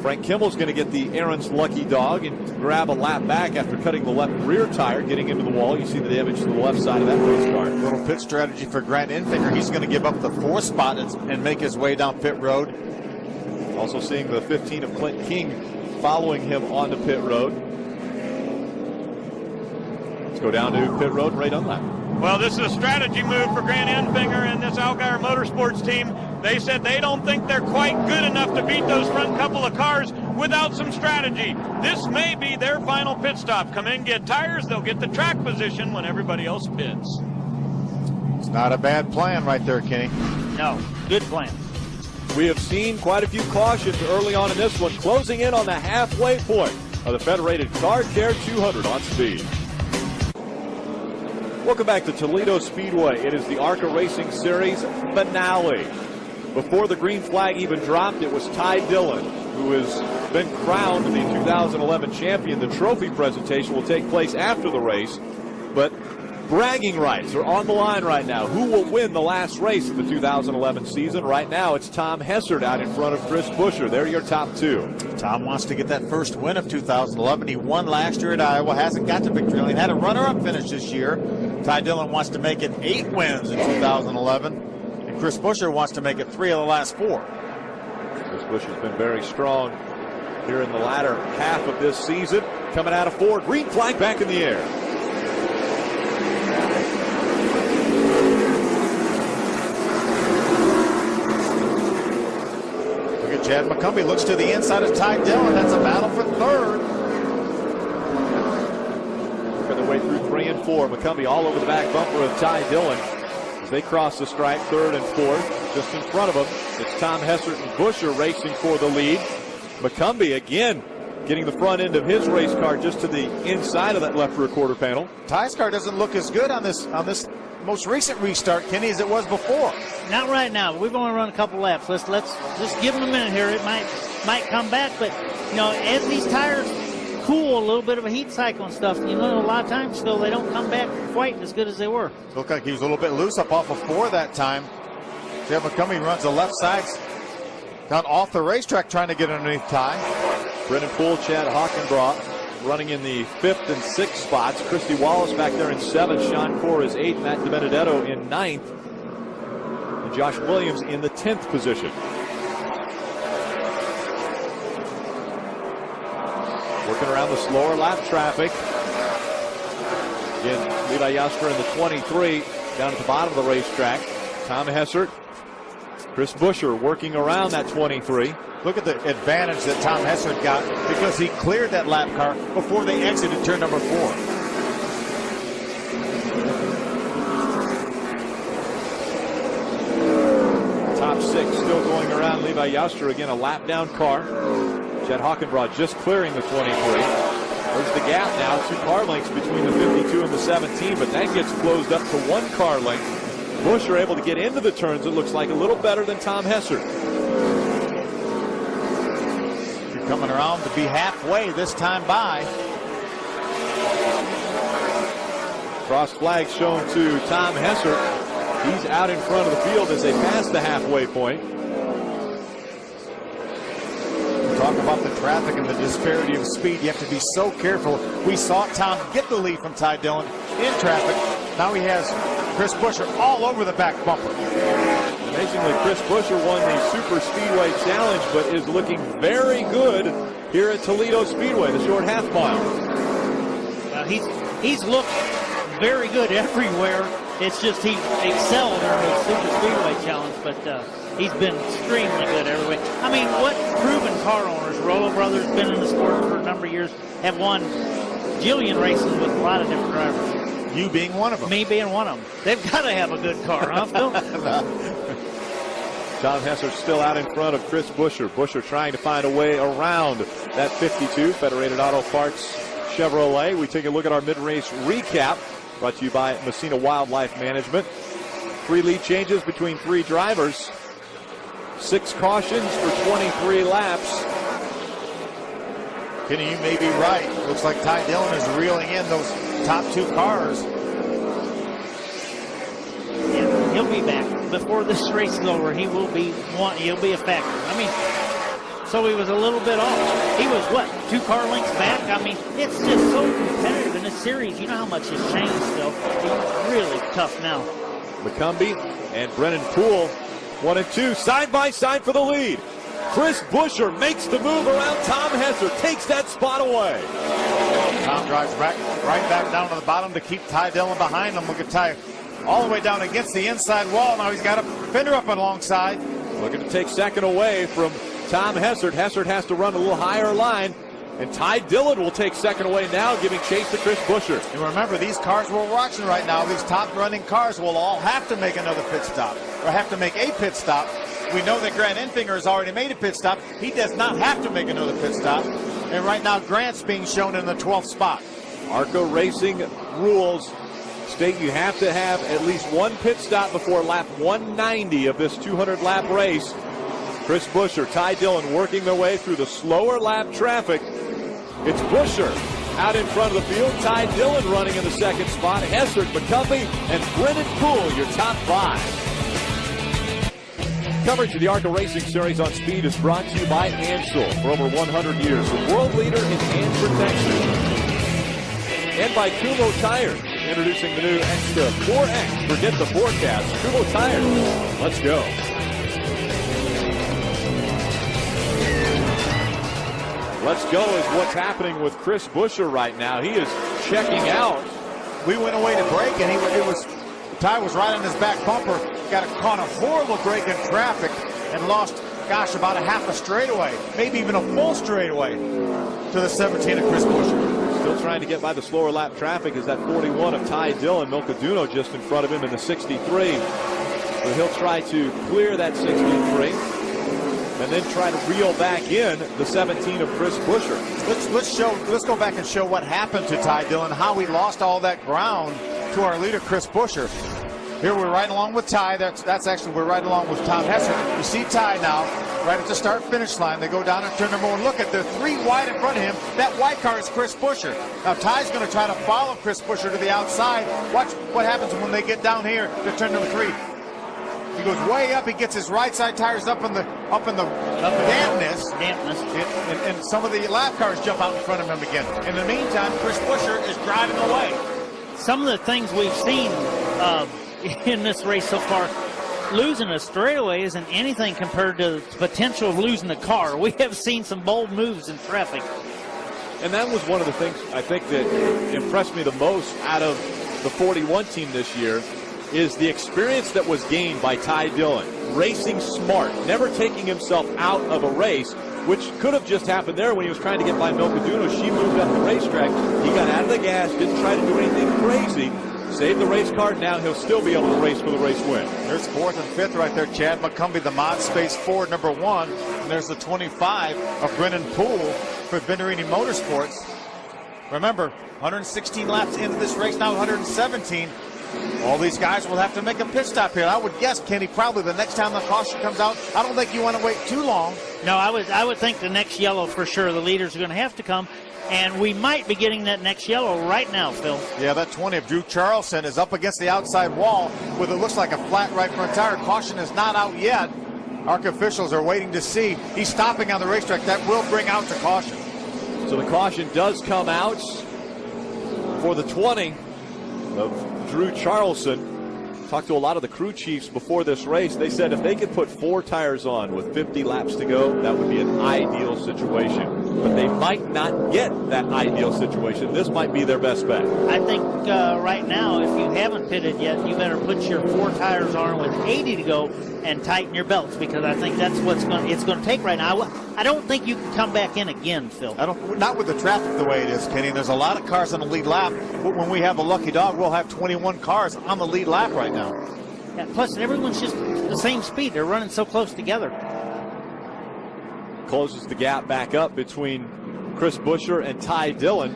A: Frank Kimmel's going to get the Aaron's lucky dog and grab a lap back after cutting the left rear tire, getting into the wall. You see the damage to the left side of that race car.
D: Little pit strategy for Grant Enfinger. He's going to give up the 4th spot and make his way down pit road.
A: Also seeing the 15 of Clint King following him onto pit road. Let's go down to pit road and Ray Dunlap.
J: Well, this is a strategy move for Grant Enfinger and this Allgaier Motorsports team. They said they don't think they're quite good enough to beat those front couple of cars without some strategy. This may be their final pit stop. Come in, get tires, they'll get the track position when everybody else pits.
D: It's not a bad plan right there, Kenny.
I: No, good plan.
A: We have seen quite a few cautions early on in this one, closing in on the halfway point of the Federated Car Care 200 on speed. Welcome back to Toledo Speedway. It is the ARCA Racing Series finale. before the green flag even dropped, it was Ty Dillon, who has been crowned the 2011 champion. The trophy presentation will take place after the race, but bragging rights are on the line right now. Who will win the last race of the 2011 season? Right now, it's Tom Hessert out in front of Chris Buescher. They're your top two.
D: Tom wants to get that first win of 2011. He won last year at Iowa, hasn't got to victory lane, had a runner-up finish this year. Ty Dillon wants to make it 8 wins in 2011, and Chris Buescher wants to make it 3 of the last 4.
A: Chris Buescher's been very strong here in the latter half of this season. Coming out of Ford, green flag back in the air.
D: Chad McCumbee looks to the inside of Ty Dillon. That's a battle for third.
A: Working their way through 3 and 4. McCumbee all over the back bumper of Ty Dillon as they cross the stripe, 3rd and 4th. Just in front of them, it's Tom Hessert and Buescher racing for the lead. McCumbee again getting the front end of his race car just to the inside of that left rear quarter panel.
D: Ty's car doesn't look as good on this most recent restart, Kenny, as it was before.
I: Not right now. We've only run a couple laps. Let's just give them a minute here. It might come back, but you know, as these tires cool, a little bit of a heat cycle and stuff, you know, a lot of times still they don't come back quite as good as they were.
D: Looked like he was a little bit loose up off of 4 that time. Chad McCumbee runs the left side down off the racetrack trying to get underneath Ty.
A: Brennan Poole, Chad Hockenbraugh running in the 5th and 6th spots. Christy Wallace back there in 7th. Sean Corr is 8th. Matt DiBenedetto in 9th. And Josh Williams in the 10th position. Working around the slower lap traffic. Again, Levi Yasper in the 23 down at the bottom of the racetrack. Tom Hessert, Chris Buescher working around that 23.
D: Look at the advantage that Tom Hessert got because he cleared that lap car before they exited turn number 4.
A: Top 6 still going around Levi Yasper. Again, a lap down car. Chad Hockenbraugh just clearing the 23. There's the gap now, 2 car lengths between the 52 and the 17, but that gets closed up to 1 car length. Buescher able to get into the turns, it looks like, a little better than Tom Hessert.
D: Coming around to be halfway this time by.
A: Cross flag shown to Tom Hessert. He's out in front of the field as they pass the halfway point.
D: Talk about the traffic and the disparity of speed. You have to be so careful. We saw Tom get the lead from Ty Dillon in traffic. Now he has Chris Buescher all over the back bumper.
A: Amazingly, Chris Buescher won the Super Speedway Challenge, but is looking very good here at Toledo Speedway, the short half mile.
I: Well, he's looked very good everywhere. It's just he excelled in the Super Speedway Challenge, but he's been extremely good everywhere. I mean, what proven car owners, Rolo Brothers, been in the sport for a number of years, have won jillion races with a lot of different drivers.
D: You being one of them.
I: Me being one of them. They've got to have a good car, huh, Phil?
A: Tom Hessert still out in front of Chris Buescher. Buescher trying to find a way around that 52 Federated Auto Parts Chevrolet. We take a look at our mid-race recap brought to you by Messina Wildlife Management. 3 lead changes between 3 drivers. 6 cautions for 23 laps.
D: Kenny, you may be right. Looks like Ty Dillon is reeling in those top 2 cars.
I: Yeah, he'll be back before this race is over. He'll be a factor. I mean, so he was a little bit off. He was what, 2 car lengths back? I mean, it's just so competitive in this series. You know how much has changed still. It's really tough now.
A: McCumbee and Brennan Poole, 1 and 2, side by side for the lead. Chris Buescher makes the move around Tom Hessert, takes that spot away.
D: Tom drives right back down to the bottom to keep Ty Dillon behind him. Look at Ty all the way down against the inside wall. Now he's got a fender up alongside.
A: Looking to take second away from Tom Hessert. Hessert has to run a little higher line. And Ty Dillon will take second away now, giving chase to Chris Buescher.
D: And remember, these cars we're watching right now, these top running cars will all have to make another pit stop, or have to make a pit stop. We know that Grant Enfinger has already made a pit stop. He does not have to make another pit stop. And right now, Grant's being shown in the 12th spot.
A: ARCA Racing rules state you have to have at least one pit stop before lap 190 of this 200-lap race. Chris Buescher, Ty Dillon working their way through the slower lap traffic. It's Buescher out in front of the field. Ty Dillon running in the second spot. Hessert, McCuffey, and Brennan Poole, your top 5. Coverage of the ARCA Racing Series on Speed is brought to you by Ansel. For over 100 years, the world leader in hand protection. And by Kumho Tires, introducing the new Extra 4X. Forget the forecast. Kumho Tires. Let's go. Let's go is what's happening with Chris Buescher right now. He is checking out.
D: We went away to break, and Ty was right on his back bumper. Got caught a horrible break in traffic and lost, about a half a straightaway, maybe even a full straightaway to the 17 of Chris Buescher.
A: Still trying to get by the slower lap traffic is that 41 of Ty Dillon. Milcaduno just in front of him in the 63. But he'll try to clear that 63 and then try to reel back in the 17 of Chris Buescher.
D: Let's go back and show what happened to Ty Dillon, how he lost all that ground to our leader Chris Buescher. Here we're right along with Ty. That's actually we're right along with Tom Hessert. You see Ty now right at the start-finish line. They go down at turn number 1. Look at the 3 wide in front of him. That white car is Chris Buescher. Now Ty's going to try to follow Chris Buescher to the outside. Watch what happens when they get down here to turn number 3. He goes way up. He gets his right side tires up in the dampness. And some of the lap cars jump out in front of him again. In the meantime, Chris Buescher is driving away.
I: Some of the things we've seen in this race so far, losing a straightaway isn't anything compared to the potential of losing a car. We have seen some bold moves in traffic.
A: And that was one of the things I think that impressed me the most out of the 41 team this year is the experience that was gained by Ty Dillon. Racing smart, never taking himself out of a race, which could have just happened there when he was trying to get by Milcaduno. She moved up the racetrack. He got out of the gas, didn't try to do anything crazy. Saved the race car. Now he'll still be able to race for the race win.
D: There's 4th and 5th right there. Chad McCumbee, the mod space Ford number 1. And there's the 25 of Brennan Poole for Venturini Motorsports. Remember, 116 laps into this race, now 117. All these guys will have to make a pit stop here. I would guess, Kenny, probably the next time the caution comes out, I don't think you want to wait too long.
I: No, I would think the next yellow for sure. The leaders are going to have to come. And we might be getting that next yellow right now, Phil.
D: Yeah, that 20 of Drew Charleston is up against the outside wall with it looks like a flat right front tire. Caution is not out yet. ARC officials are waiting to see. He's stopping on the racetrack. That will bring out the caution.
A: So the caution does come out for the 20 of Drew Charleston. Talked to a lot of the crew chiefs before this race. They said if they could put 4 tires on with 50 laps to go, that would be an ideal situation. But they might not get that ideal situation. This might be their best bet.
I: I think right now, if you haven't pitted yet, you better put your 4 tires on with 80 to go and tighten your belts, because I think that's what's it's going to take right now. I don't think you can come back in again, Phil.
D: Not with the traffic the way it is, Kenny. There's a lot of cars on the lead lap. When we have a lucky dog, we'll have 21 cars on the lead lap right now.
I: Yeah, plus, everyone's just the same speed. They're running so close together.
A: Closes the gap back up between Chris Buescher and Ty Dillon.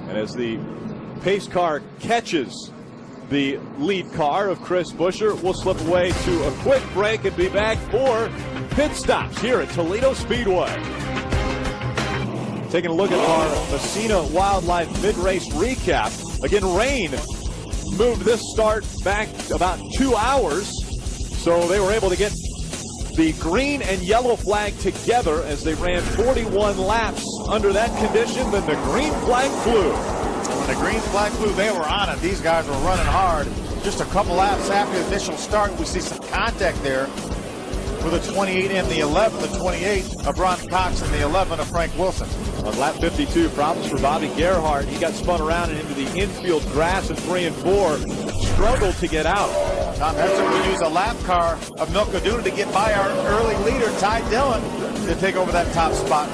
A: And as the pace car catches the lead car of Chris Buescher, we'll slip away to a quick break and be back for pit stops here at Toledo Speedway. Taking a look at our Messina Wildlife mid-race recap. Again, rain moved this start back about 2 hours, so they were able to get the green and yellow flag together as they ran 41 laps under that condition. Then the green flag flew.
D: When the green flag flew, they were on it. These guys were running hard. Just a couple laps after the initial start, we see some contact there with the 28 and the 11, the 28 of Ron Cox and the 11 of Frank Wilson.
A: On lap 52, problems for Bobby Gerhardt. He got spun around and into the infield grass in 3 and 4. Struggled to get out.
D: Tom Hessert will use a lap car of Milcaduno to get by our early leader, Ty Dillon, to take over that top spot.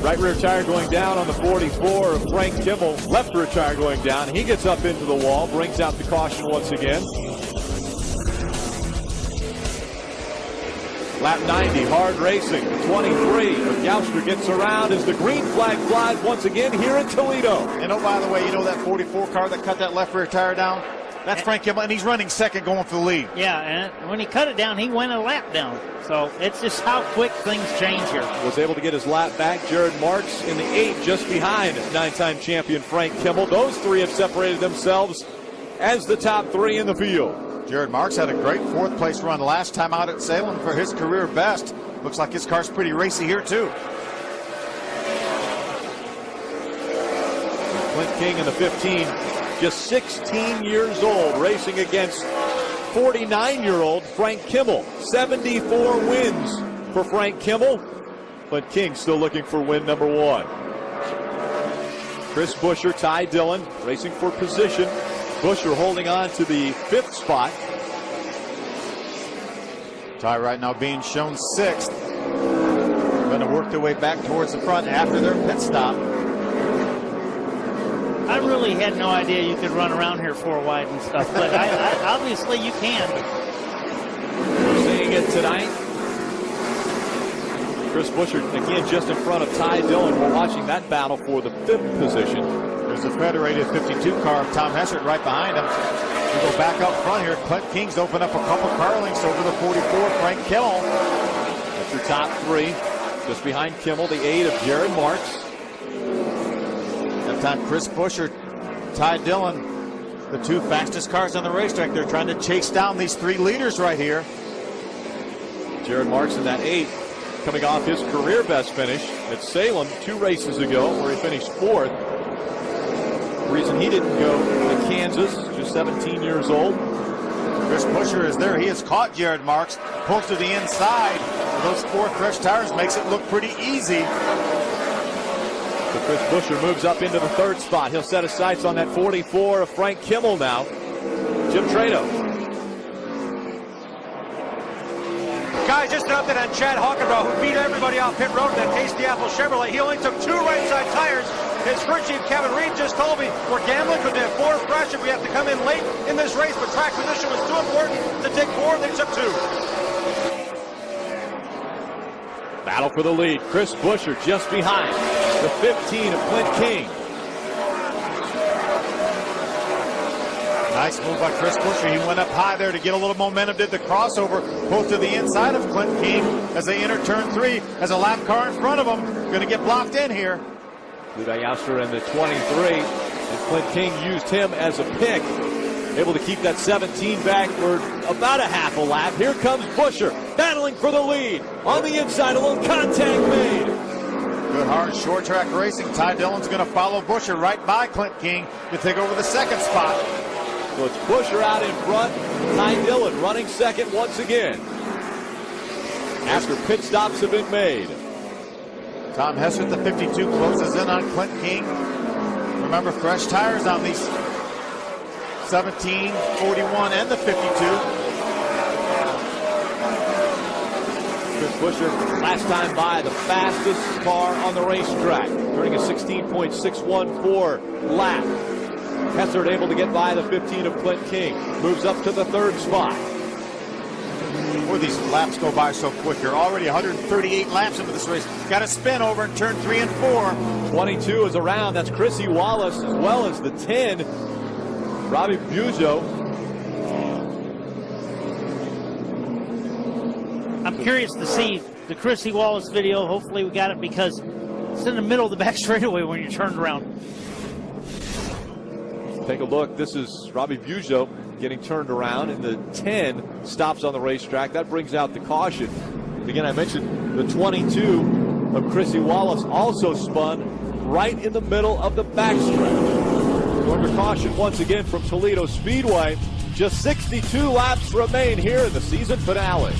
A: Right rear tire going down on the 44 of Frank Kimmel. Left rear tire going down. He gets up into the wall, brings out the caution once again. Lap 90, hard racing. 23 of Gouster gets around as the green flag flies once again here in Toledo.
D: And oh, by the way, you know that 44 car that cut that left rear tire down? That's Frank Kimmel, and he's running second going for the lead.
I: Yeah, and when he cut it down, he went a lap down. So it's just how quick things change here.
A: Was able to get his lap back. Jared Marks in the 8, just behind 9-time champion Frank Kimmel. Those three have separated themselves as the top 3 in the field.
D: Jared Marks had a great 4th place run last time out at Salem for his career best. Looks like his car's pretty racy here too.
A: Clint King in the 15, just 16 years old, racing against 49-year-old Frank Kimmel. 74 wins for Frank Kimmel, but King still looking for win number 1. Chris Buescher, Ty Dillon racing for position. Buescher holding on to the 5th spot.
D: Ty right now being shown 6th. Going to work their way back towards the front after their pit stop.
I: I really had no idea you could run around here 4 wide and stuff, but obviously you can.
A: We're seeing it tonight. Chris Buescher again just in front of Ty Dillon. We're watching that battle for the 5th position.
D: There's the Federated 52 car of Tom Hessert right behind him. We go back up front here. Clint King's open up a couple car links over the 44, Frank Kimmel.
A: That's your top 3. Just behind Kimmel, the 8 of Jared Marks.
D: That time Chris Buescher, Ty Dillon, the 2 fastest cars on the racetrack. They're trying to chase down these 3 leaders right here.
A: Jared Marks in that 8, coming off his career best finish at Salem 2 races ago, where he finished 4th. The reason he didn't go to Kansas, just 17 years old.
D: Chris Buescher is there. He has caught Jared Marks, pulls to the inside. Those 4 fresh tires makes it look pretty easy.
A: So Chris Buescher moves up into the 3rd spot. He'll set his sights on that 44 of Frank Kimmel now. Jim Trado.
L: Guys, just an update on Chad Hockenrow, who beat everybody off pit road in that Tasty Apple Chevrolet. He only took 2 right side tires. His crew chief, Kevin Reed, just told me we're gambling because they have 4 fresh and we have to come in late in this race, but track position was too important to take 4. They took 2.
A: Battle for the lead. Chris Buescher just behind the 15 of Clint King.
D: Nice move by Chris Buescher. He went up high there to get a little momentum, did the crossover, pulled to the inside of Clint King as they enter turn 3. Has a lap car in front of him. Going to get blocked in here.
A: Levi Yauster in the 23, and Clint King used him as a pick. Able to keep that 17 back for about a half a lap. Here comes Buescher, battling for the lead. On the inside, a little contact made.
D: Good hard short track racing. Ty Dillon's going to follow Buescher right by Clint King to take over the 2nd spot.
A: So it's Buescher out in front. Ty Dillon running 2nd once again, after pit stops have been made.
D: Tom Hessert, the 52, closes in on Clint King. Remember, fresh tires on these 17, 41, and the 52.
A: Chris Buescher, last time by, the fastest car on the racetrack, turning a 16.614 lap. Hessert able to get by the 15 of Clint King. Moves up to the 3rd spot.
D: Boy, these laps go by so quick. You're already 138 laps into this race. Got to spin over in turn 3 and 4.
A: 22 is around. That's Chrissy Wallace, as well as the 10, Robbie Bujo.
I: I'm curious to see the Chrissy Wallace video. Hopefully we got it because it's in the middle of the back straightaway when you're turned around.
A: Take a look. This is Robbie Bujo getting turned around, and the 10 stops on the racetrack. That brings out the caution. Again, I mentioned the 22 of Chrissy Wallace also spun right in the middle of the backstretch. Under caution once again from Toledo Speedway. Just 62 laps remain here in the season finale.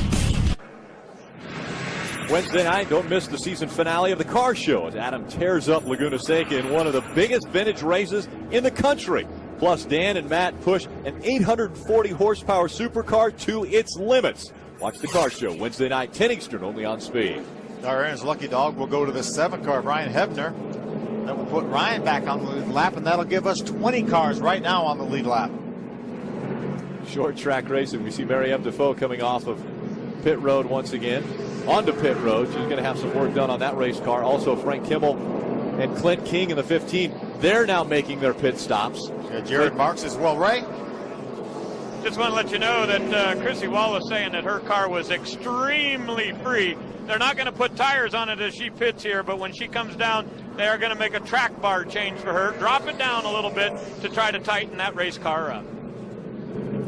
A: Wednesday night, don't miss the season finale of the car show as Adam tears up Laguna Seca in one of the biggest vintage races in the country. Plus, Dan and Matt push an 840 horsepower supercar to its limits. Watch the car show Wednesday night, 10 Eastern, only on Speed.
D: Aaron's lucky dog will go to the 7 car of Ryan Hebner. That will put Ryan back on the lead lap, and that'll give us 20 cars right now on the lead lap.
A: Short track racing. We see Mary M. Defoe coming off of pit road once again. Onto pit road. She's going to have some work done on that race car. Also, Frank Kimmel and Clint King in the 15. They're now making their pit stops.
D: Yeah, Jared Marks as well, Ray.
J: Just want to let you know that Chrissy Wallace saying that her car was extremely free. They're not going to put tires on it as she pits here, but when she comes down, they are going to make a track bar change for her, drop it down a little bit to try to tighten that race car up.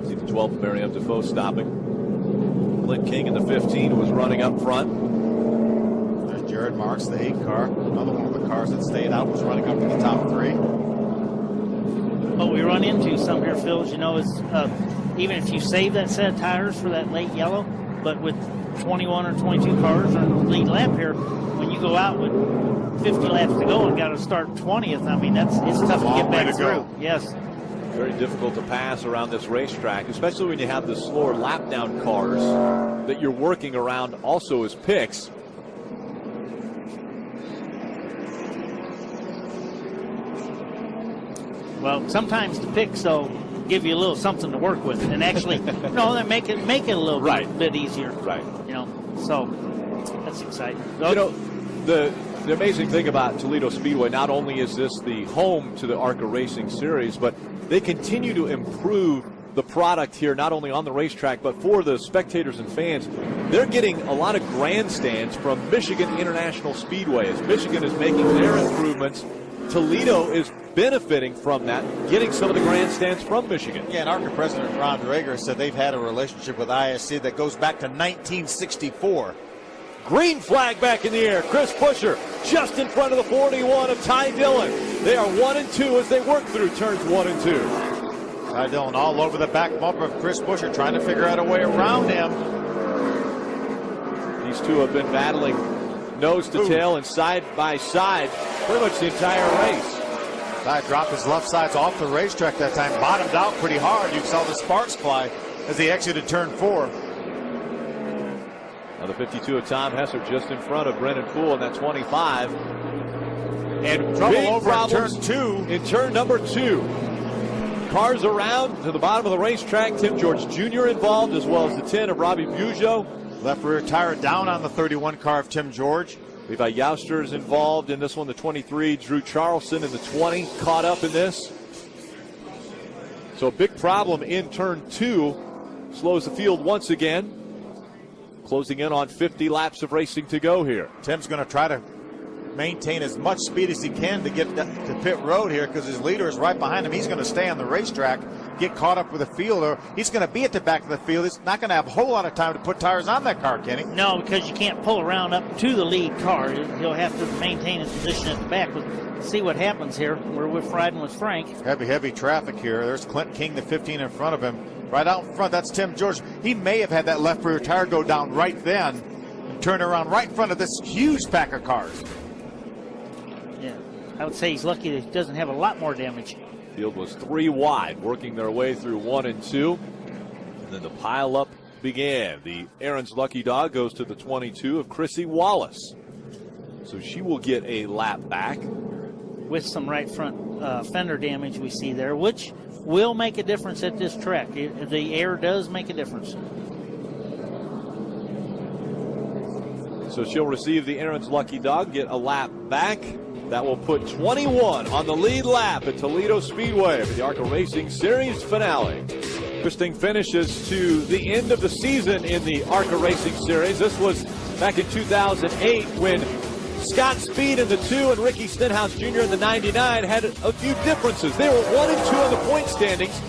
A: See the 12th Miriam Defoe stopping. Clint King in the 15 was running up front.
D: There's Jared Marks, the 8 car. Another one of the cars that stayed out was running up to the top 3.
I: What we run into some here, Phil, you know, is even if you save that set of tires for that late yellow, but with 21 or 22 cars on the lead lap here, when you go out with 50 laps to go and got to start 20th, I mean, it's tough to get back through. Yes.
A: Very difficult to pass around this racetrack, especially when you have the slower lap down cars that you're working around also as picks.
I: Well, sometimes the picks, though, give you a little something to work with, and actually, no, they make it a little bit easier.
A: Right.
I: You know, so that's exciting.
A: You know, the amazing thing about Toledo Speedway, not only is this the home to the ARCA Racing Series, but they continue to improve the product here, not only on the racetrack, but for the spectators and fans. They're getting a lot of grandstands from Michigan International Speedway. As Michigan is making their improvements, Toledo is benefiting from that, getting some of the grandstands from Michigan.
D: Yeah, and ARCA President Ron Drager said they've had a relationship with ISC that goes back to 1964.
A: Green flag back in the air. Chris Pusher just in front of the 41 of Ty Dillon. They are 1 and 2 as they work through turns 1 and 2.
D: Ty Dillon all over the back bumper of Chris Pusher, trying to figure out a way around him.
A: These two have been battling nose to tail and side by side pretty much the entire race.
D: Ty dropped his left sides off the racetrack that time, bottomed out pretty hard. You saw the sparks fly as he exited turn 4.
A: Now the 52 of Tom Hesser just in front of Brennan Poole in that 25. And
D: trouble
A: big
D: over in turn
A: problems
D: 2.
A: In turn number 2. Cars around to the bottom of the racetrack. Tim George Jr. involved, as well as the 10 of Robbie Bugeaud.
D: Left rear tire down on the 31 car of Tim George.
A: Levi Youster is involved in this one, the 23. Drew Charleston in the 20 caught up in this. So a big problem in turn 2. Slows the field once again. Closing in on 50 laps of racing to go here.
D: Tim's going to try to maintain as much speed as he can to get to pit road here because his leader is right behind him. He's going to stay on the racetrack, get caught up with the field, or he's going to be at the back of the field. He's not going to have a whole lot of time to put tires on that car, Kenny.
I: No, because you can't pull around up to the lead car. He'll have to maintain his position at the back. We'll see what happens here. We're riding with Frank.
D: Heavy traffic here. There's Clint King, the 15 in front of him. Right out in front, that's Tim George. He may have had that left rear tire go down right then and turn around right in front of this huge pack of cars.
I: Yeah, I would say he's lucky that he doesn't have a lot more damage.
A: Field was 3 wide, working their way through 1 and 2. And then the pileup began. The Aaron's Lucky Dog goes to the 22 of Chrissy Wallace. So she will get a lap back.
I: With some right front fender damage we see there, which will make a difference at this track. The air does make a difference.
A: So she'll receive the Aaron's Lucky Dog, get a lap back. That will put 21 on the lead lap at Toledo Speedway for the ARCA Racing Series finale. Interesting finishes to the end of the season in the ARCA Racing Series. This was back in 2008 when Scott Speed in the 2 and Ricky Stenhouse Jr. in the 99 had a few differences. They were 1 and 2 on the point standings.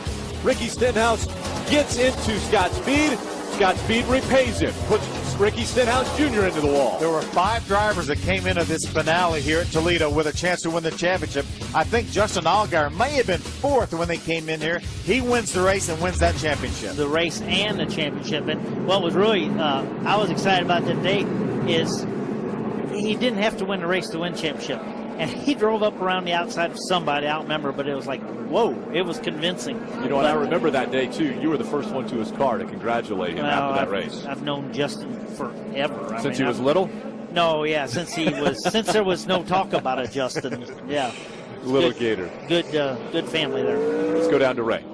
A: Ricky Stenhouse gets into Scott Speed. Scott Speed repays him, puts Ricky Stenhouse Jr. into the wall.
D: There were 5 drivers that came into this finale here at Toledo with a chance to win the championship. I think Justin Allgaier may have been 4th when they came in here. He wins the race and wins that championship.
I: The race and the championship. And what was really, I was excited about that day is he didn't have to win the race to win championship. And he drove up around the outside of somebody, I don't remember, but it was like, whoa, it was convincing.
A: You know, and I remember that day, too. You were the first one to his car to congratulate him after that race.
I: I've known Justin forever.
A: Since he was little?
I: No, yeah, since there was no talk about it, Justin. Yeah.
A: Little Gator.
I: Good family there.
A: Let's go down to Ray.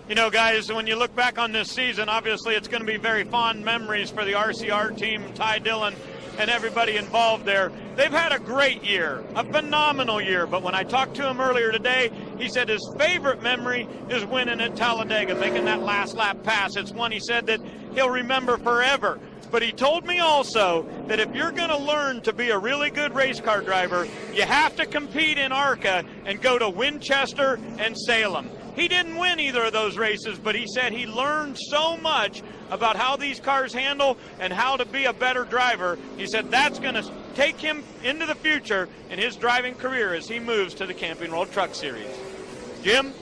J: You know, guys, when you look back on this season, obviously it's going to be very fond memories for the RCR team, Ty Dillon, and everybody involved there. They've had a great year, a phenomenal year, but when I talked to him earlier today, he said his favorite memory is winning at Talladega, making that last lap pass. It's one he said that he'll remember forever. But he told me also that if you're going to learn to be a really good race car driver, you have to compete in ARCA and go to Winchester and Salem. He didn't win either of those races, but he said he learned so much about how these cars handle and how to be a better driver. He said that's going to take him into the future in his driving career as he moves to the Camping World Truck Series. Jim?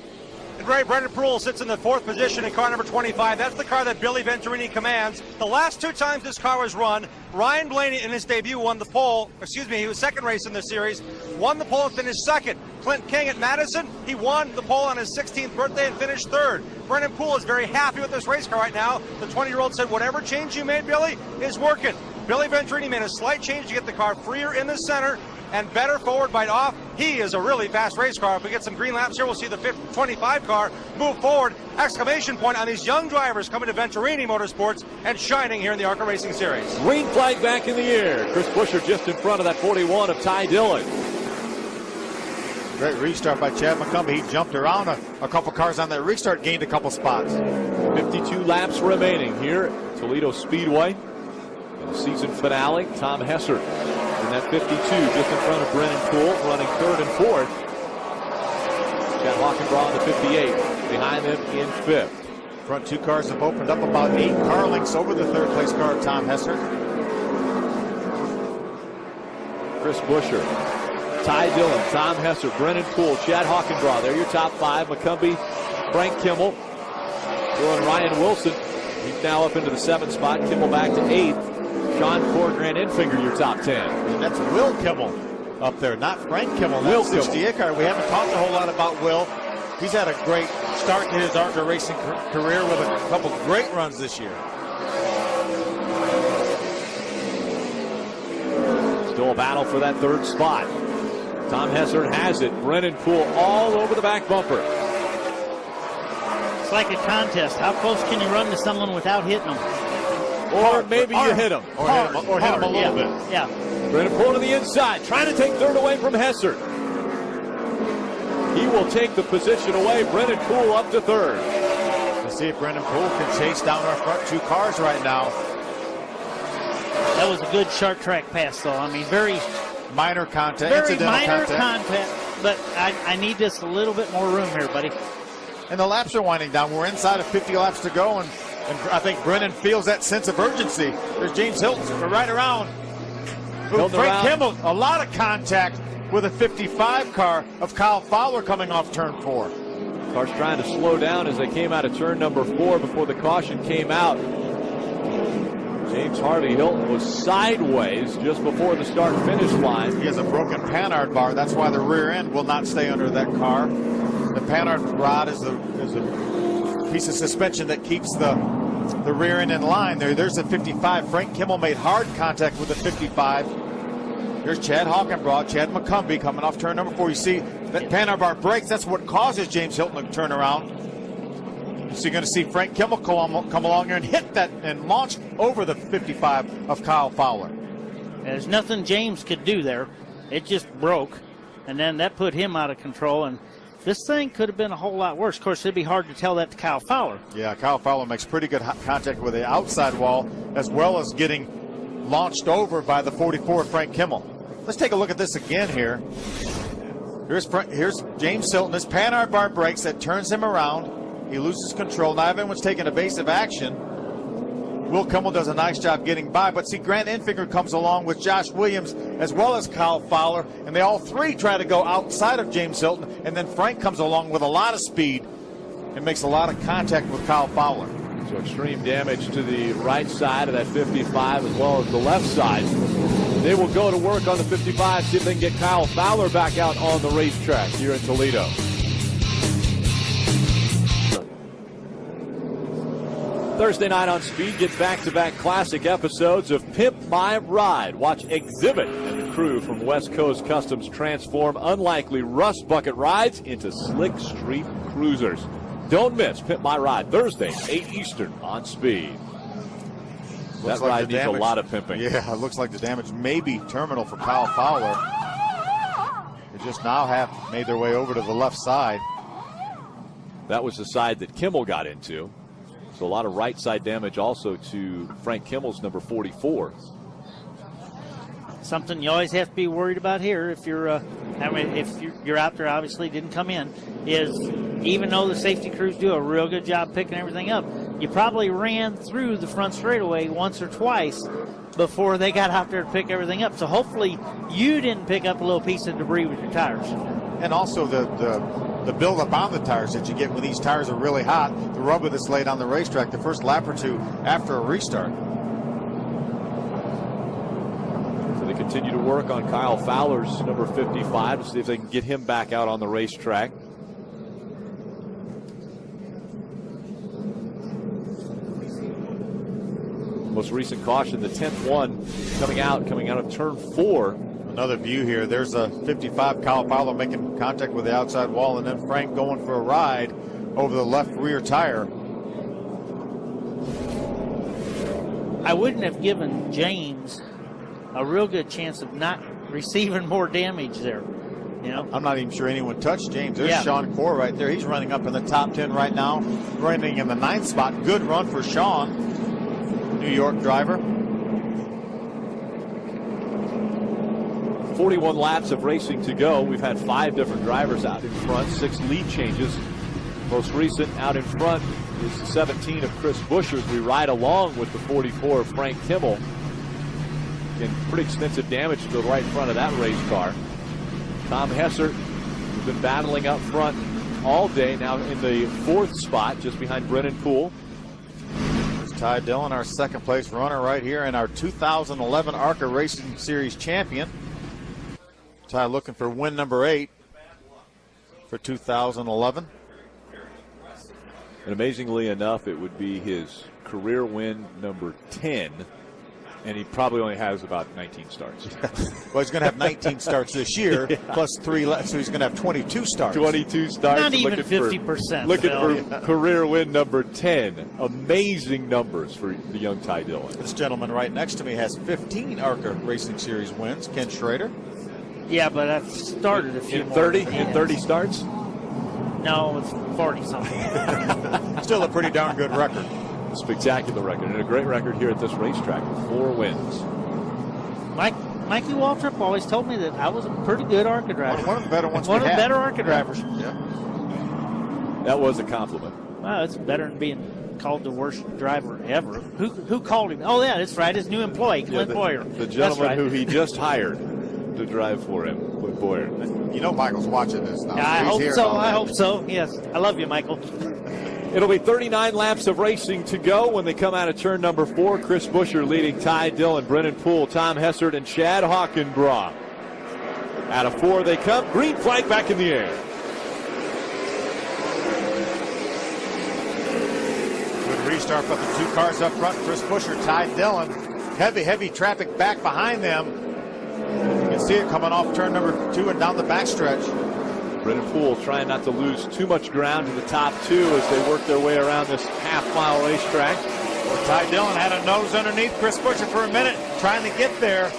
L: And Ray, Brendan Proulx sits in the 4th position in car number 25. That's the car that Billy Venturini commands. The last 2 times this car was run, Ryan Blaney in his debut won the pole. He was second race in the series, won the pole and finished second. Clint King at Madison, he won the pole on his 16th birthday and finished third. Brendan Proulx is very happy with this race car right now. The 20-year-old said, whatever change you made, Billy, is working. Billy Venturini made a slight change to get the car freer in the center and better forward bite off. He is a really fast race car. If we get some green laps here, we'll see the 25 car move forward. Exclamation point on these young drivers coming to Venturini Motorsports and shining here in the ARCA Racing Series.
A: Green flag back in the air. Chris Buescher just in front of that 41 of Ty Dillon.
D: Great restart by Chad McCumbee. He jumped around a couple cars on that restart, gained a couple spots.
A: 52 laps remaining here at Toledo Speedway. In the season finale, Tom Hessert in that 52 just in front of Brennan Poole, running 3rd and 4th. Chad Hockenbraw in the 58 behind them in 5th.
D: Front 2 cars have opened up about 8 car lengths over the 3rd place car of Tom Hessert.
A: Chris Buescher, Ty Dillon, Tom Hessert, Brennan Poole, Chad Hockenbraw. They're your top 5. McCumbee, Frank Kimmel, and Ryan Wilson. He's now up into the 7th spot. Kimmel back to 8th. Sean Grant Enfinger, your top 10.
D: And that's Will Kimmel up there, not Frank Kimmel.
A: Will
D: That's 68 car. We haven't talked a whole lot about Will. He's had a great start to his ARCA racing career with a couple great runs this year.
A: Still a battle for that 3rd spot. Tom Hessert has it. Brennan Poole all over the back bumper.
I: It's like a contest. How close can you run to someone without hitting them?
A: Or maybe you hit him.
D: Or hit him a little bit.
I: Yeah.
A: Brennan Poole to the inside, trying to take 3rd away from Hessert. He will take the position away. Brennan Poole up to 3rd.
D: Let's see if Brendan Poole can chase down our front 2 cars right now.
I: That was a good short track pass, though. I mean, very
D: minor contact,
I: very minor contact, but I need just a little bit more room here, buddy.
D: And the laps are winding down. We're inside of 50 laps to go, and I think Brennan feels that sense of urgency. There's James Hilton right around. Frank Kimmel, a lot of contact with a 55 car of Kyle Fowler coming off turn 4.
A: Car's trying to slow down as they came out of turn number 4 before the caution came out. James Harvey Hilton was sideways just before the start-finish line.
D: He has a broken Panhard bar. That's why the rear end will not stay under that car. The Panhard rod is a piece of suspension that keeps the rear end in line. There's a 55. Frank Kimmel made hard contact with the 55. Here's Chad Hockenbraw, Chad McCumbee coming off turn number 4. You see that Panhard bar breaks. That's what causes James Hilton to turn around. So you're going to see Frank Kimmel come along here and hit that and launch over the 55 of Kyle Fowler.
I: There's nothing James could do there. It just broke, and then that put him out of control. And this thing could have been a whole lot worse. Of course, it'd be hard to tell that to Kyle Fowler.
D: Yeah, Kyle Fowler makes pretty good contact with the outside wall, as well as getting launched over by the 44 Frank Kimmel. Let's take a look at this again here. Here's James Hilton. His Panhard bar breaks. That turns him around. He loses control. Now everyone's taking evasive action. Will Kimmel does a nice job getting by, but see, Grant Enfinger comes along with Josh Williams as well as Kyle Fowler, and they all three try to go outside of James Hilton, and then Frank comes along with a lot of speed and makes a lot of contact with Kyle Fowler.
A: So extreme damage to the right side of that 55 as well as the left side. They will go to work on the 55, see if they can get Kyle Fowler back out on the racetrack here in Toledo. Thursday night on Speed gets back-to-back classic episodes of Pimp My Ride. Watch Exhibit and the crew from West Coast Customs transform unlikely rust bucket rides into slick street cruisers. Don't miss Pit My Ride Thursday, 8 Eastern on Speed. That ride needs a lot of pimping.
D: Yeah, it looks like the damage may be terminal for Kyle Fowler. They just now have made their way over to the left side.
A: That was the side that Kimmel got into. So a lot of right side damage also to Frank Kimmel's number 44.
I: Something you always have to be worried about here if you're, if you're out there, obviously didn't come in, is even though the safety crews do a real good job picking everything up, you probably ran through the front straightaway once or twice before they got out there to pick everything up. So hopefully you didn't pick up a little piece of debris with your tires.
D: And also the buildup on the tires that you get when these tires are really hot, the rubber that's laid on the racetrack the first lap or two after a restart.
A: So they continue to work on Kyle Fowler's number 55 to see if they can get him back out on the racetrack. Most recent caution, the 10th one coming out of turn 4.
D: Another view here. There's a 55 Kyle Fowler making contact with the outside wall, and then Frank going for a ride over the left rear tire.
I: I wouldn't have given James a real good chance of not receiving more damage there. You know,
D: I'm not even sure anyone touched James. There's Sean Core right there. He's running up in the top 10 right now, running in the 9th spot. Good run for Sean, New York driver.
A: 41 laps of racing to go. We've had 5 different drivers out in front, 6 lead changes. Most recent out in front is the 17 of Chris Buescher as we ride along with the 44 of Frank Kimmel. Again, pretty extensive damage to the right front of that race car. Tom Hessert has been battling up front all day, now in the 4th spot, just behind Brennan Poole.
D: There's Ty Dillon, our 2nd place runner right here, and our 2011 ARCA Racing Series champion. Ty looking for win number 8 for 2011.
A: And amazingly enough, it would be his career win number 10. And he probably only has about 19 starts.
D: Well, he's going to have 19 starts this year, plus 3 left, so he's going to have 22 starts.
A: 22 starts.
I: Not even 50%.
A: Looking for career win number 10. Amazing numbers for the young Ty Dillon.
D: This gentleman right next to me has 15 ARCA Racing Series wins. Ken Schrader.
I: Yeah, but I've started a few
A: in
I: more.
A: 30 in 30 starts.
I: No, it's 40 something.
D: Still a pretty darn good record.
A: Spectacular record, and a great record here at this racetrack with 4 wins.
I: Mikey Waltrip always told me that I was a pretty good ARCA driver.
D: One of the better ones.
I: One of the better ARCA drivers.
D: Yeah.
A: That was a compliment.
I: Wow, it's better than being called the worst driver ever. Who called him? Oh, yeah, that's right. His new employee, Clint Boyer.
A: The gentleman who he just hired to drive for him, Clint Boyer.
D: You know Michael's watching this now.
I: Yeah, I hope so. I hope so. Yes. I love you, Michael.
A: It'll be 39 laps of racing to go when they come out of turn number 4. Chris Buescher leading Ty Dillon, Brennan Poole, Tom Hessert, and Chad Hockenbraugh. Out of 4 they come. Green flag back in the air.
D: Good restart for the 2 cars up front. Chris Buescher, Ty Dillon. Heavy traffic back behind them. You can see it coming off turn number 2 and down the backstretch.
A: Brennan Poole trying not to lose too much ground in the top 2 as they work their way around this half-mile racetrack.
D: Well, Ty Dillon had a nose underneath Chris Buescher for a minute, trying to get there.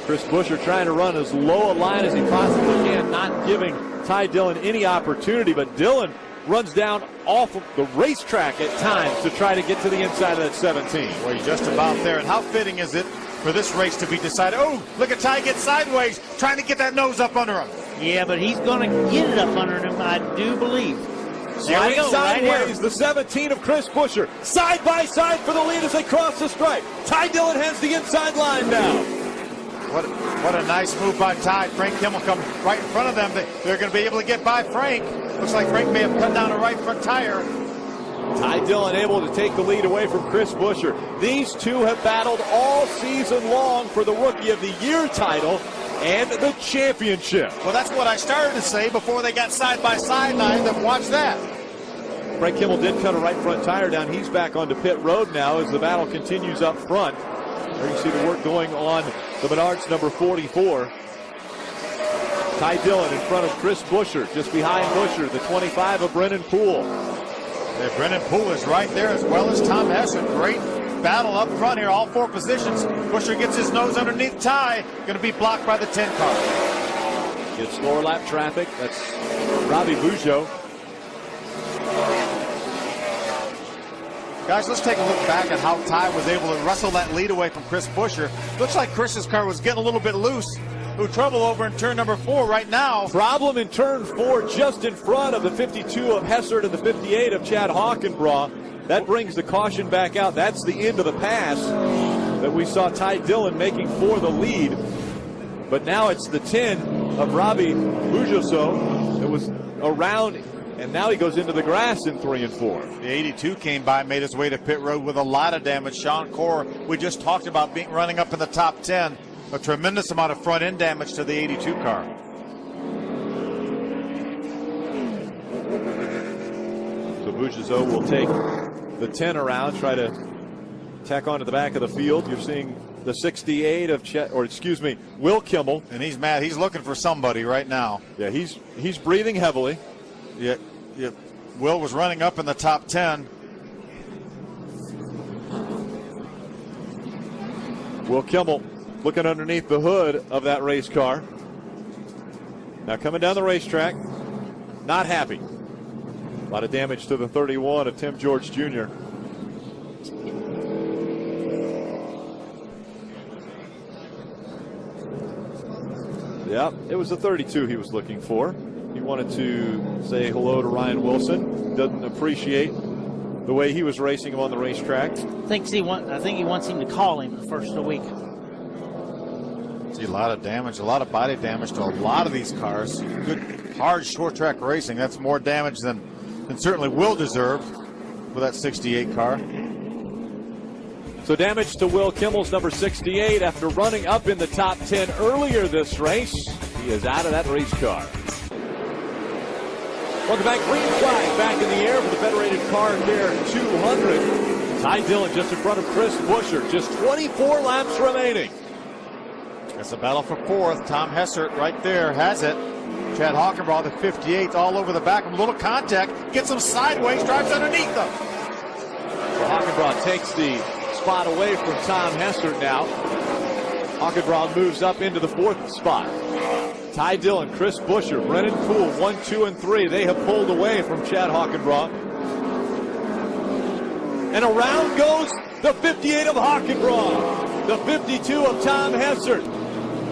A: Chris Buescher trying to run as low a line as he possibly can, not giving Ty Dillon any opportunity, but Dillon runs down off of the racetrack at times to try to get to the inside of that 17.
D: Well, he's just about there, and how fitting is it for this race to be decided? Oh, look at Ty get sideways, trying to get that nose up under him.
I: Yeah, but he's going to get it up under him, I do believe. There we go,
A: sideways,
I: right
A: the 17 of Chris Buescher. Side by side for the lead as they cross the stripe. Ty Dillon has the inside line now.
D: What a nice move by Ty. Frank Kimmel comes right in front of them. They're going to be able to get by Frank. Looks like Frank may have cut down a right front tire.
A: Ty Dillon able to take the lead away from Chris Buescher. These two have battled all season long for the Rookie of the Year title and the championship.
D: Well, that's what I started to say before they got side by side. Now, watch that.
A: Frank Kimmel did cut a right front tire down. He's back onto pit road now as the battle continues up front. There you see the work going on the Menards number 44. Ty Dillon in front of Chris Buescher, just behind Buescher, the 25 of Brennan Poole.
D: Yeah, Brennan Poole is right there as well as Tom Hessert. Great battle up front here, all 4 positions. Buescher gets his nose underneath Ty. Going to be blocked by the 10 car.
A: Gets lower lap traffic. That's Robbie Bujo.
D: Guys, let's take a look back at how Ty was able to wrestle that lead away from Chris Buescher. Looks like Chris's car was getting a little bit loose. Who trouble over in turn number 4 right now.
A: Problem in turn 4, just in front of the 52 of Hessert and the 58 of Chad Hockenbraugh. That brings the caution back out. That's the end of the pass that we saw Ty Dillon making for the lead. But now it's the 10 of Robbie Bujoso that was around, and now he goes into the grass in 3 and 4.
D: The 82 came by, made his way to pit road with a lot of damage. Sean Corr, we just talked about running up in the top 10. A tremendous amount of front end damage to the 82 car.
A: So Bujoso will take the 10 around, try to tack onto the back of the field. You're seeing the 68 of Will Kimmel.
D: And he's mad. He's looking for somebody right now.
A: Yeah, he's breathing heavily.
D: Yeah. Will was running up in the top 10.
A: Will Kimmel looking underneath the hood of that race car. Now coming down the racetrack, not happy. A lot of damage to the 31 of Tim George Jr. Yeah, it was the 32 he was looking for. He wanted to say hello to Ryan Wilson. Doesn't appreciate the way he was racing him on the racetrack.
I: I think he wants him to call him the first of the week.
D: See a lot of damage, a lot of body damage to a lot of these cars. Good, hard short track racing. That's more damage than certainly Will deserve with that 68 car.
A: So damage to Will Kimmel's number 68 after running up in the top 10 earlier this race. He is out of that race car. Welcome back. Green flag back in the air for the Federated Car Care 200. Ty Dillon just in front of Chris Buescher. Just 24 laps remaining.
D: It's a battle for 4th. Tom Hessert right there has it. Chad Hockenbraugh, the 58, all over the back. A little contact. Gets him sideways. Drives underneath them.
A: So Hockenbraugh takes the spot away from Tom Hessert now. Hockenbraugh moves up into the 4th spot. Ty Dillon, Chris Buescher, Brennan Poole, 1, 2, and 3. They have pulled away from Chad Hockenbraugh. And around goes the 58 of Hockenbraugh. The 52 of Tom Hessert.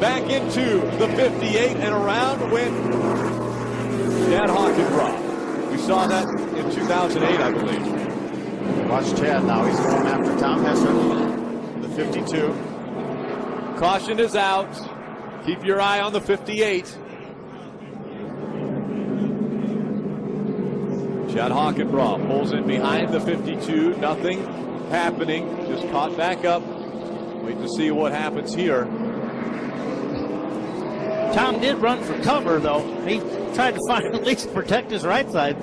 A: Back into the 58, and around went Chad Hockenbraugh. We saw that in 2008, I believe.
D: Watch Chad now. He's going after Tom Hessert, the 52.
A: Caution is out. Keep your eye on the 58. Chad Hockenbraugh pulls in behind the 52. Nothing happening. Just caught back up. Wait to see what happens here.
I: Tom did run for cover, though. He tried to find at least protect his right side.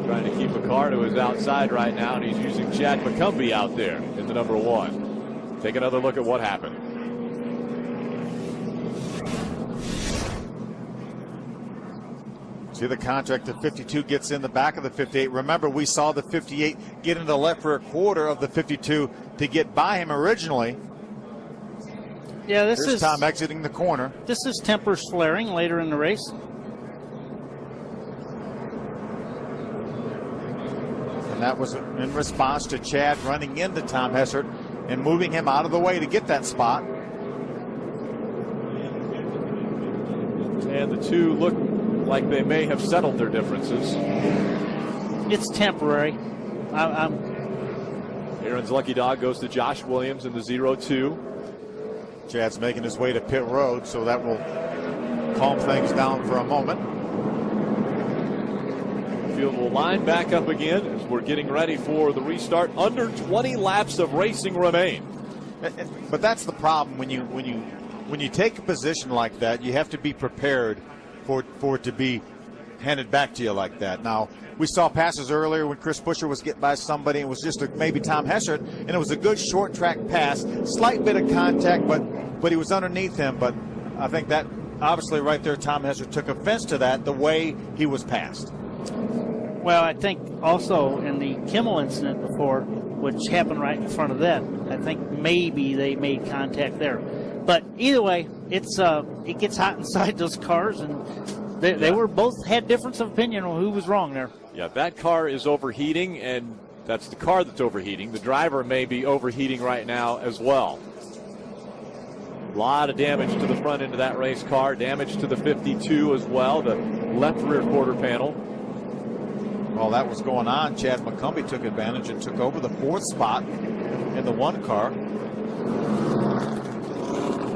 A: Trying to keep a car to his outside right now, and he's using Chad McCumbee out there in the number 1. Take another look at what happened.
D: See the contract, the 52 gets in the back of the 58. Remember, we saw the 58 get into the left rear quarter of the 52 to get by him originally.
I: Yeah, this
D: Here's
I: is
D: Tom exiting the corner.
I: This is tempers flaring later in the race.
D: And that was in response to Chad running into Tom Hessert and moving him out of the way to get that spot.
A: And the two look like they may have settled their differences.
I: It's temporary.
A: Aaron's lucky dog goes to Josh Williams in the 0-2.
D: Chad's making his way to pit road, so that will calm things down for a moment.
A: Field will line back up again as we're getting ready for the restart. Under 20 laps of racing remain.
D: But that's the problem when you take a position like that. You have to be prepared for it to be handed back to you like that. Now, we saw passes earlier when Chris Buescher was getting by somebody. It was just maybe Tom Hessert, and it was a good short track pass. Slight bit of contact, but he was underneath him. But I think that obviously right there, Tom Hessert took offense to that, the way he was passed.
I: Well, I think also in the Kimmel incident before, which happened right in front of that, I think maybe they made contact there. But either way, it gets hot inside those cars, and they were both had difference of opinion on who was wrong there.
A: Yeah, that car is overheating, and that's the car that's overheating. The driver may be overheating right now as well. A lot of damage to the front end of that race car, damage to the 52 as well, the left rear quarter panel.
D: While that was going on, Chad McCumbee took advantage and took over the 4th spot in the 1 car.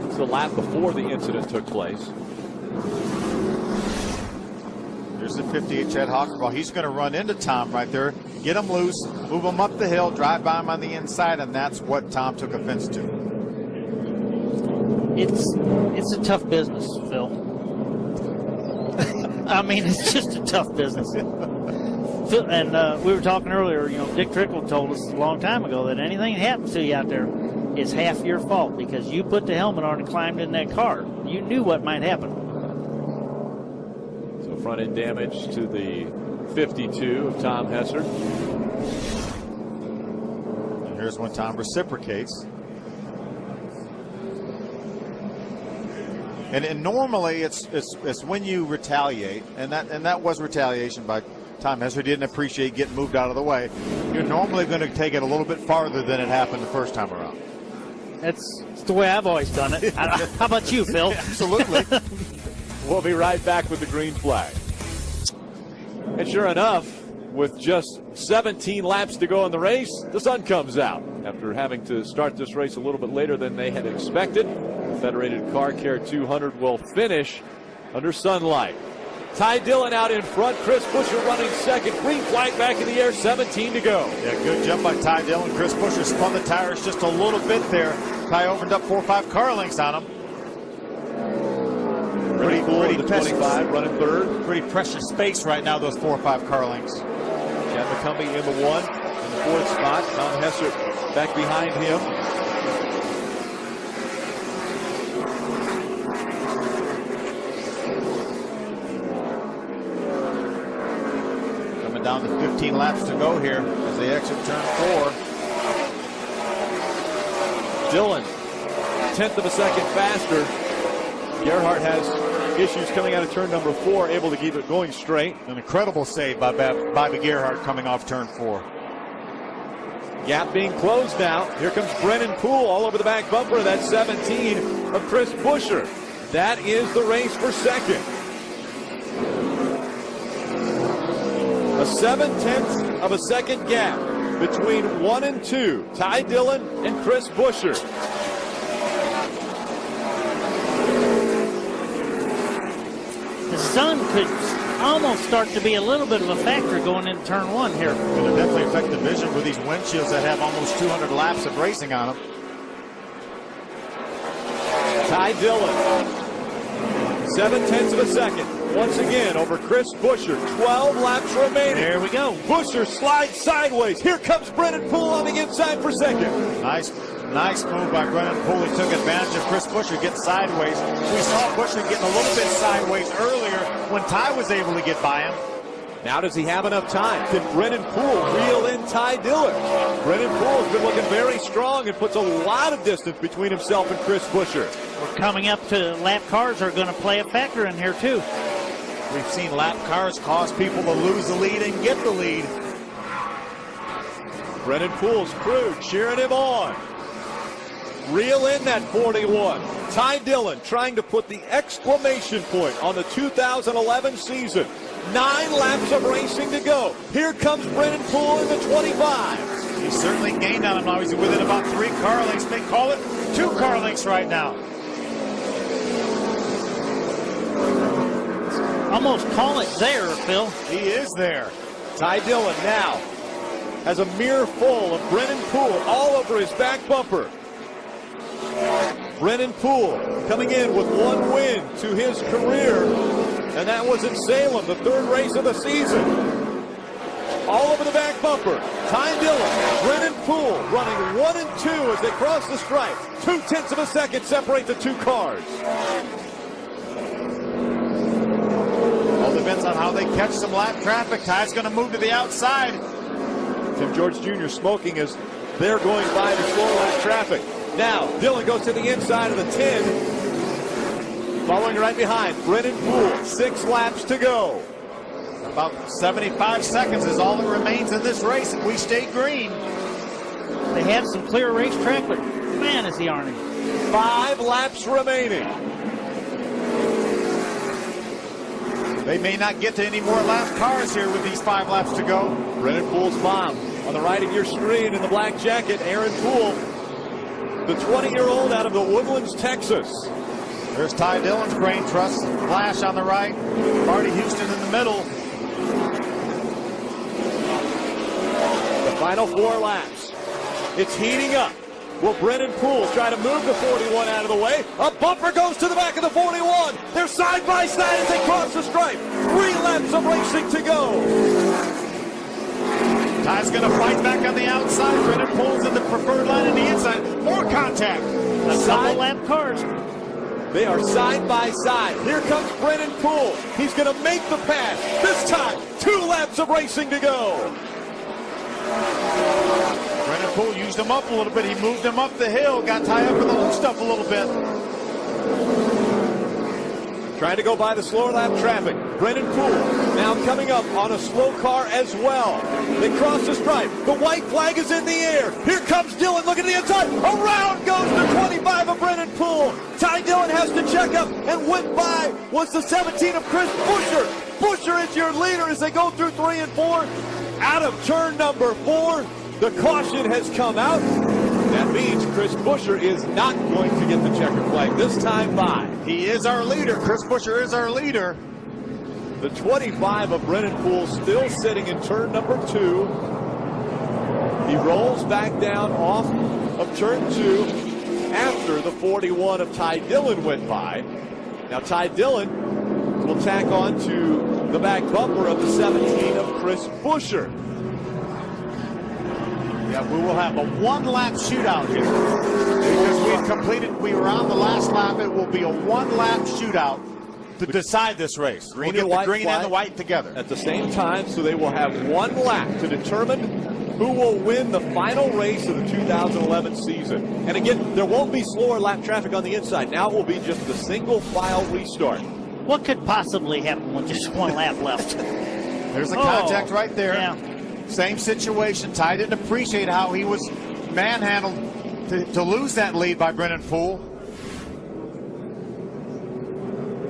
A: It's the lap before the incident took place.
D: There's the 58 Chad Hockenbaugh. He's going to run into Tom right there, get him loose, move him up the hill, drive by him on the inside, and that's what Tom took offense to.
I: It's a tough business, Phil. I mean, it's just a tough business. And we were talking earlier, Dick Trickle told us a long time ago that anything that happens to you out there is half your fault because you put the helmet on and climbed in that car. You knew what might happen.
A: So front end damage to the 52 of Tom Hessert.
D: And here's when Tom reciprocates. And normally it's when you retaliate, and that was retaliation by Tom Hessert. Didn't appreciate getting moved out of the way. You're normally going to take it a little bit farther than it happened the first time around.
I: That's the way I've always done it. How about you, Phil?
D: Absolutely.
A: We'll be right back with the green flag. And sure enough, with just 17 laps to go in the race, the sun comes out. After having to start this race a little bit later than they had expected, the Federated Car Care 200 will finish under sunlight. Ty Dillon out in front. Chris Buescher running second. Green flag back in the air. 17 to go.
D: Yeah, good jump by Ty Dillon. Chris Buescher spun the tires just a little bit there. Ty opened up 4 or 5 car lengths on him.
A: Pretty cool. The 25 running third.
D: Pretty precious space right now, those 4 or 5 car lengths.
A: Chad McCumbee in the 1. In the 4th spot. Tom Hessert back behind him.
D: Down to 15 laps to go here as they exit turn 4.
A: Dillon, 1/10 of a second faster. Gerhardt has issues coming out of turn number 4, able to keep it going straight.
D: An incredible save by Bobby Gerhardt coming off turn 4.
A: Gap being closed now. Here comes Brennan Poole all over the back bumper of that 17 of Chris Buescher. That is the race for second. A 7/10 of a second gap between 1 and 2. Ty Dillon and Chris Buescher.
I: The sun could almost start to be a little bit of a factor going into turn 1 here.
D: It'll definitely affect the vision with these windshields that have almost 200 laps of racing on them.
A: Ty Dillon, 7/10 of a second. Once again over Chris Buescher. 12 laps remaining.
I: There we go.
A: Buescher slides sideways. Here comes Brennan Poole on the inside for second.
D: Nice move by Brennan Poole. He took advantage of Chris Buescher getting sideways. We saw Buescher getting a little bit sideways earlier when Ty was able to get by him.
A: Now does he have enough time? Can Brennan Poole reel in Ty Dillon? Brennan Poole has been looking very strong and puts a lot of distance between himself and Chris Buescher.
I: We're coming up to lap cars are going to play a factor in here too.
D: We've seen lap cars cause people to lose the lead and get the lead.
A: Brennan Poole's crew cheering him on. Reel in that 41. Ty Dillon trying to put the exclamation point on the 2011 season. 9 laps of racing to go. Here comes Brennan Poole in the 25.
D: He's certainly gained on him now. He's within about 3 car lengths. They call it 2 car lengths right now.
I: Almost call it there, Phil.
D: He is there.
A: Ty Dillon now has a mirror full of Brennan Poole all over his back bumper. Brennan Poole coming in with 1 win to his career, and that was in Salem, the 3rd race of the season. All over the back bumper. Ty Dillon, Brennan Poole running 1 and 2 as they cross the stripe. 0.2 of a second separate the 2 cars.
D: All the depends on how they catch some lap traffic. Ty's going to move to the outside.
A: Tim George Jr. smoking as they're going by the slow lap traffic. Now, Dillon goes to the inside of the 10. Following right behind, Brennan Poole, 6 laps to go.
D: About 75 seconds is all that remains in this race if we stay green.
I: They have some clear racetrack, but man, is he arming.
A: 5 laps remaining.
D: They may not get to any more lap cars here with these 5 laps to go.
A: Brennan Poole's mom on the right of your screen in the black jacket, Aaron Poole, the 20-year-old out of the Woodlands, Texas.
D: There's Ty Dillon's brain trust. Flash on the right. Marty Houston in the middle.
A: The final 4 laps. It's heating up. Will Brennan Poole try to move the 41 out of the way? A bumper goes to the back of the 41. They're side by side as they cross the stripe. 3 laps of racing to go.
D: Ty's going to fight back on the outside. Brennan Poole's in the preferred line on the inside. More contact.
I: Double lap cars.
A: They are side by side. Here comes Brennan Poole. He's going to make the pass. This time, 2 laps of racing to go.
D: Brennan Poole used him up a little bit. He moved him up the hill, got tied up in the loose stuff a little bit.
A: Trying to go by the slower lap traffic. Brennan Poole now coming up on a slow car as well. They cross the stripe. The white flag is in the air. Here comes Dillon. Look at the inside. Around goes the 25 of Brennan Poole. Ty Dillon has to check up and went by. Was the 17 of Chris Buescher. Buescher is your leader as they go through 3 and 4. Out of turn number 4. The caution has come out. That means Chris Buescher is not going to get the checker flag this time by.
D: He is our leader. Chris Buescher is our leader.
A: The 25 of Brennan Poole still sitting in turn number 2. He rolls back down off of turn 2 after the 41 of Ty Dillon went by. Now Ty Dillon will tack on to the back bumper of the 17 of Chris Buescher.
D: Yeah, we will have a 1-lap shootout here. Because we were on the last lap. It will be a 1-lap shootout to decide this race. We'll get the green and the white together
A: at the same time, so they will have 1 lap to determine who will win the final race of the 2011 season. And again, there won't be slower lap traffic on the inside. Now it will be just the single file restart.
I: What could possibly happen with just 1 lap left?
D: There's the contact right there.
I: Yeah.
D: Same situation. Ty didn't appreciate how he was manhandled to lose that lead by Brennan Poole.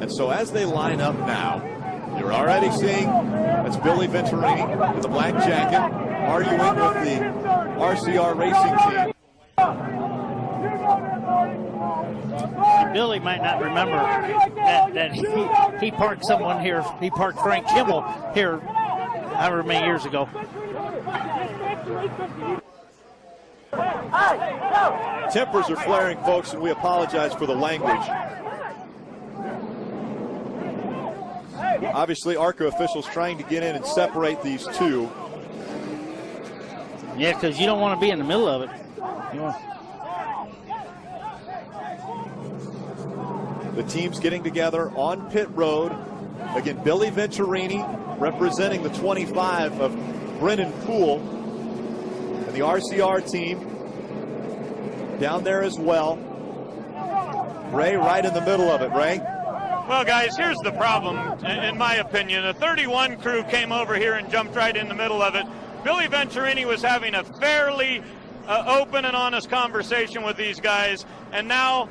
A: And so as they line up now, you're already seeing that's Billy Venturini in the black jacket arguing with the RCR racing team.
I: Billy might not remember that he parked someone here. He parked Frank Kimmel here however many years ago.
A: Tempers are flaring, folks, and we apologize for the language. Obviously, ARCA officials trying to get in and separate these 2.
I: Yeah, because you don't want to be in the middle of it. Yeah.
A: The team's getting together on pit road. Again, Billy Venturini representing the 25 of Brennan Poole. And the RCR team down there as well. Ray right in the middle of it. Ray?
J: Well, guys, here's the problem, in my opinion. The 31 crew came over here and jumped right in the middle of it. Billy Venturini was having a fairly open and honest conversation with these guys. And now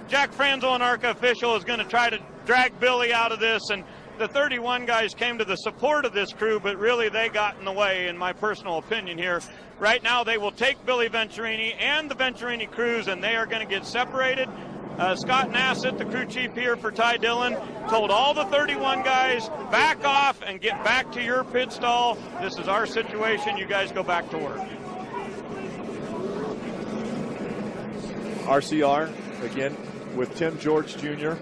J: Jack Franzel, an ARCA official, is going to try to drag Billy out of this. And the 31 guys came to the support of this crew, but really they got in the way, in my personal opinion here. Right now they will take Billy Venturini and the Venturini crews, and they are going to get separated. Scott Nassett, the crew chief here for Ty Dillon, told all the 31 guys, back off and get back to your pit stall. This is our situation. You guys go back to work.
A: RCR, again, with Tim George Jr.,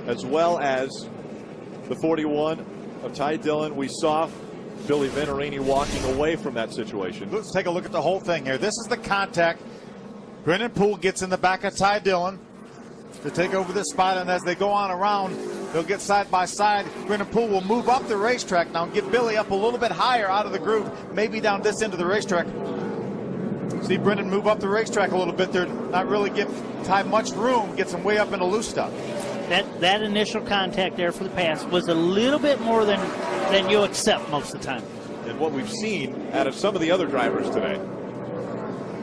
A: as well as the 41 of Ty Dillon. We saw Billy Venturini walking away from that situation.
D: Let's take a look at the whole thing here. This is the contact. Brennan Poole gets in the back of Ty Dillon to take over this spot, and as they go on around, They'll get side by side. Brendan Poole will move up the racetrack now and get Billy up a little bit higher out of the groove, maybe down this end of the racetrack. See Brendan move up the racetrack a little bit there, not really give Ty much room, gets him way up into loose stuff.
I: That initial contact there for the pass was a little bit more than you'll accept most of the time.
A: And what we've seen out of some of the other drivers today.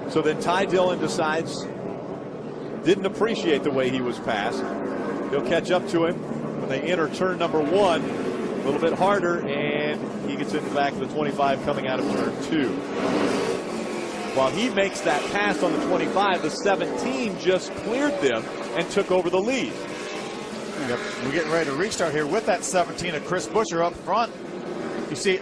A: So then Ty Dillon decides, didn't appreciate the way he was passed. He'll catch up to him when they enter turn number 1. A little bit harder, and he gets in the back of the 25 coming out of turn 2. While he makes that pass on the 25, the 17 just cleared them and took over the lead.
D: Yep. We're getting ready to restart here with that 17 of Chris Buescher up front. You see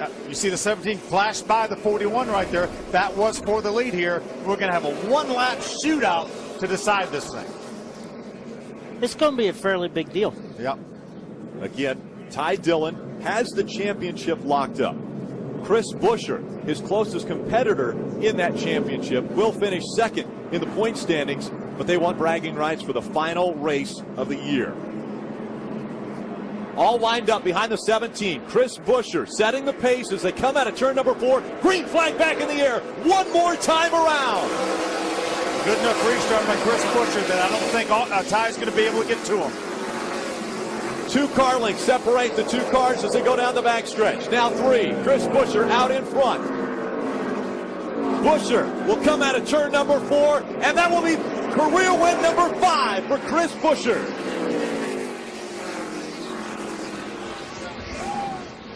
D: the 17 flash by the 41 right there. That was for the lead here. We're going to have a one-lap shootout to decide this thing.
I: It's going to be a fairly big deal.
D: Yep.
A: Again, Ty Dillon has the championship locked up. Chris Buescher, his closest competitor in that championship, will finish second in the point standings, but they want bragging rights for the final race of the year. All lined up behind the 17. Chris Buescher setting the pace as they come out of turn number 4. Green flag back in the air. One more time around.
D: Good enough restart by Chris Buescher that I don't think Ty's going to be able to get to him.
A: 2 car lengths separate the 2 cars as they go down the backstretch. Now 3. Chris Buescher out in front. Buescher will come out of turn number 4, and that will be career win number 5 for Chris Buescher.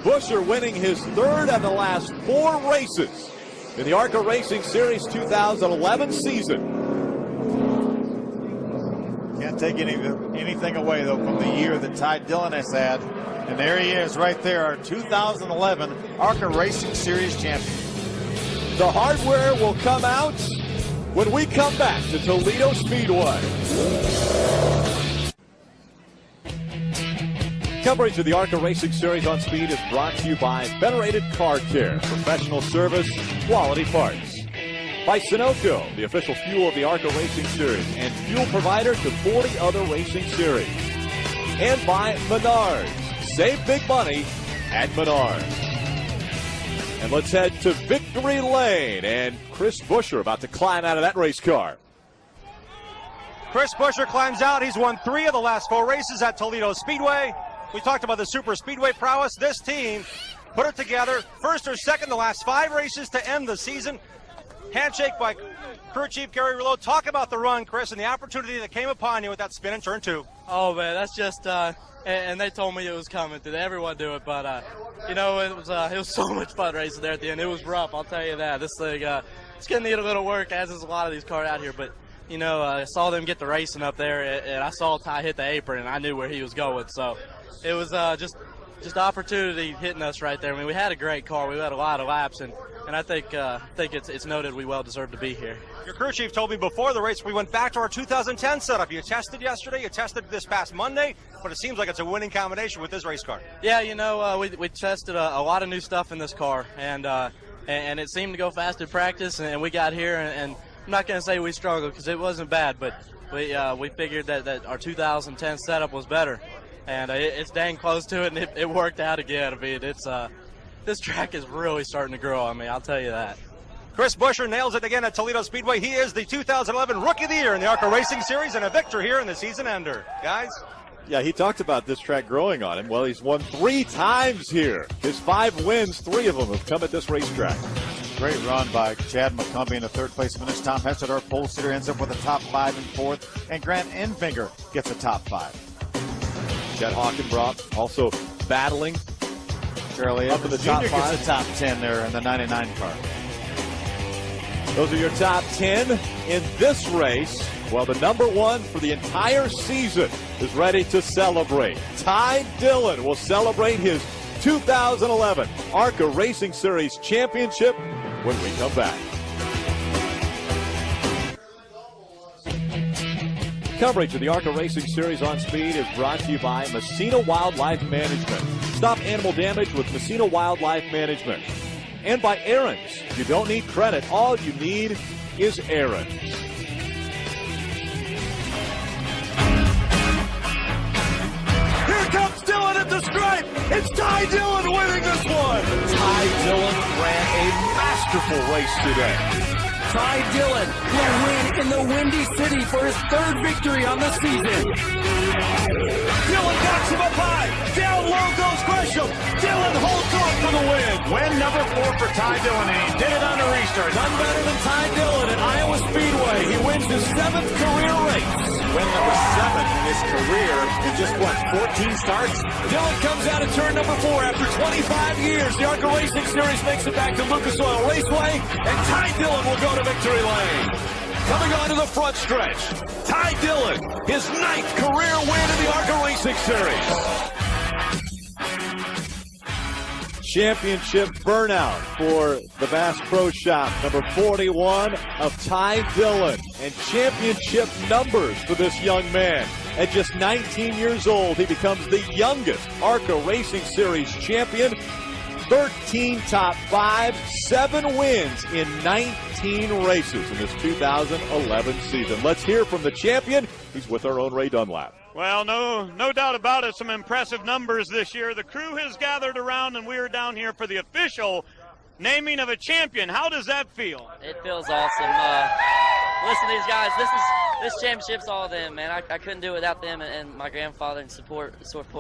A: Buescher winning his 3rd of the last 4 races in the ARCA Racing Series 2011 season.
D: Can't take anything away, though, from the year that Ty Dillon has had. And there he is right there, our 2011 ARCA Racing Series champion.
A: The hardware will come out when we come back to Toledo Speedway. Coverage of the ARCA Racing Series on Speed is brought to you by Federated Car Care, professional service, quality parts. By Sunoco, the official fuel of the ARCA Racing Series and fuel provider to 40 other racing series. And by Menards. Save big money at Menards. And let's head to Victory Lane. And Chris Buescher about to climb out of that race car.
L: Chris Buescher climbs out. He's won 3 of the last 4 races at Toledo Speedway. We talked about the super speedway prowess. This team put it together. First or second the last 5 races to end the season. Handshake by crew chief Gary Rouleau. Talk about the run, Chris, and the opportunity that came upon you with that spin in turn 2.
M: Oh, man, that's just, and they told me it was coming. Did everyone do it? But, you know, it was so much fun racing there at the end. It was rough, I'll tell you that. This thing, it's going to need a little work, as is a lot of these cars out here. But, you know, I saw them get the racing up there, and I saw Ty hit the apron, and I knew where he was going. So it was just opportunity hitting us right there. I mean, we had a great car. We had a lot of laps, and I think it's noted we well deserve to be here.
L: Your crew chief told me before the race we went back to our 2010 setup. You tested yesterday, you tested this past Monday, but it seems like it's a winning combination with this race car.
M: Yeah, you know, we tested a lot of new stuff in this car, and it seemed to go fast in practice, and we got here, and I'm not going to say we struggled because it wasn't bad, but we figured that our 2010 setup was better, and it's dang close to it, and it worked out again. I mean, this track is really starting to grow on me, I'll tell you that.
L: Chris Buescher nails it again at Toledo Speedway. He is the 2011 Rookie of the Year in the ARCA Racing Series and a victor here in the season ender. Guys?
A: Yeah, he talked about this track growing on him. Well, he's won 3 times here. His 5 wins, 3 of them have come at this racetrack.
D: Great run by Chad McCumbee in the 3rd place finish. Tom Hessert, our pole sitter, ends up with a top 5 and 4th. And Grant Enfinger gets a top 5.
A: Chad Hockenbrot also battling.
D: Charlie
A: up in the
D: Jr.
A: top 5.
D: Gets a top 10 there in the 99 car.
A: Those are your top 10 in this race. Well, the number 1 for the entire season is ready to celebrate. Ty Dillon will celebrate his 2011 ARCA Racing Series championship when we come back. Coverage of the ARCA Racing Series on Speed is brought to you by Messina Wildlife Management. Stop animal damage with Messina Wildlife Management. And by Aaron's. You don't need credit. All you need is Aaron's. Here comes
B: It's Ty Dillon winning this one. Ty Dillon ran a masterful race today.
C: Ty Dillon will win in the Windy City for his 3rd victory on the season.
B: Dillon knocks him up high. Down low goes Gresham. Dillon holds on for the win.
D: Win number 4 for Ty Dillon, and he did it on the restart.
B: None better than Ty Dillon at Iowa Speedway. He wins his 7th career race.
D: Win number 7 in his career in just, 14 starts?
B: Dillon comes out of turn number 4 after 25 years. The ARCA Racing Series makes it back to Lucas Oil Raceway, and Ty Dillon will go to victory lane. Coming on to the front stretch, Ty Dillon, his 9th career win in the ARCA Racing Series.
A: Championship burnout for the Bass Pro Shop, number 41 of Ty Dillon, and championship numbers for this young man. At just 19 years old, he becomes the youngest ARCA Racing Series champion. 13 top 5, 7 wins in 19 races in this 2011 season. Let's hear from the champion. He's with our own Ray Dunlap.
J: Well, no doubt about it. Some impressive numbers this year. The crew has gathered around, and we are down here for the official naming of a champion. How does that feel?
E: It feels awesome. Listen to these guys. This championship's all of them, man. I couldn't do it without them and my grandfather and support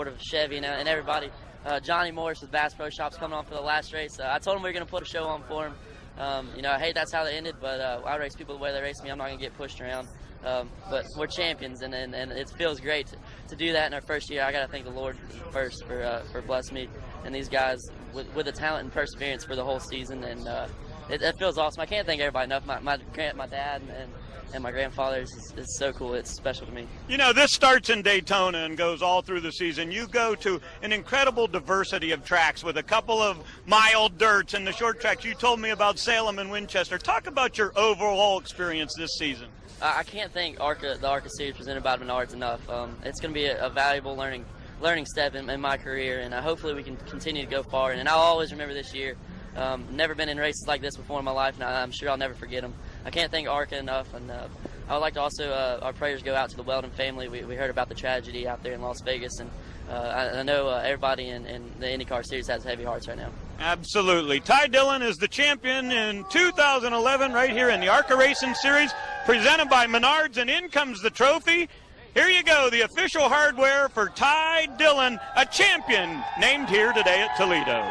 E: of Chevy and everybody. Johnny Morris with Bass Pro Shops coming on for the last race. I told him we were going to put a show on for him. I hate that's how they ended, but I race people the way they race me. I'm not going to get pushed around. But we're champions, and it feels great to do that in our first year. I got to thank the Lord first for blessing me and these guys with the talent and perseverance for the whole season, and it feels awesome. I can't thank everybody enough. My dad and my grandfather is so cool. It's special to me.
J: You know, this starts in Daytona and goes all through the season. You go to an incredible diversity of tracks with a couple of mild dirts and the short tracks. You told me about Salem and Winchester. Talk about your overall experience this season.
E: I can't thank the ARCA Series presented by Menards enough. It's going to be a valuable learning step in my career, and hopefully we can continue to go far. And I'll always remember this year. Never been in races like this before in my life, and I'm sure I'll never forget them. I can't thank ARCA enough, and I would like to also, our prayers go out to the Weldon family. We heard about the tragedy out there in Las Vegas, and I know everybody in the IndyCar Series has heavy hearts right now.
J: Absolutely. Ty Dillon is the champion in 2011 right here in the ARCA Racing Series, presented by Menards, and in comes the trophy. Here you go, the official hardware for Ty Dillon, a champion named here today at Toledo.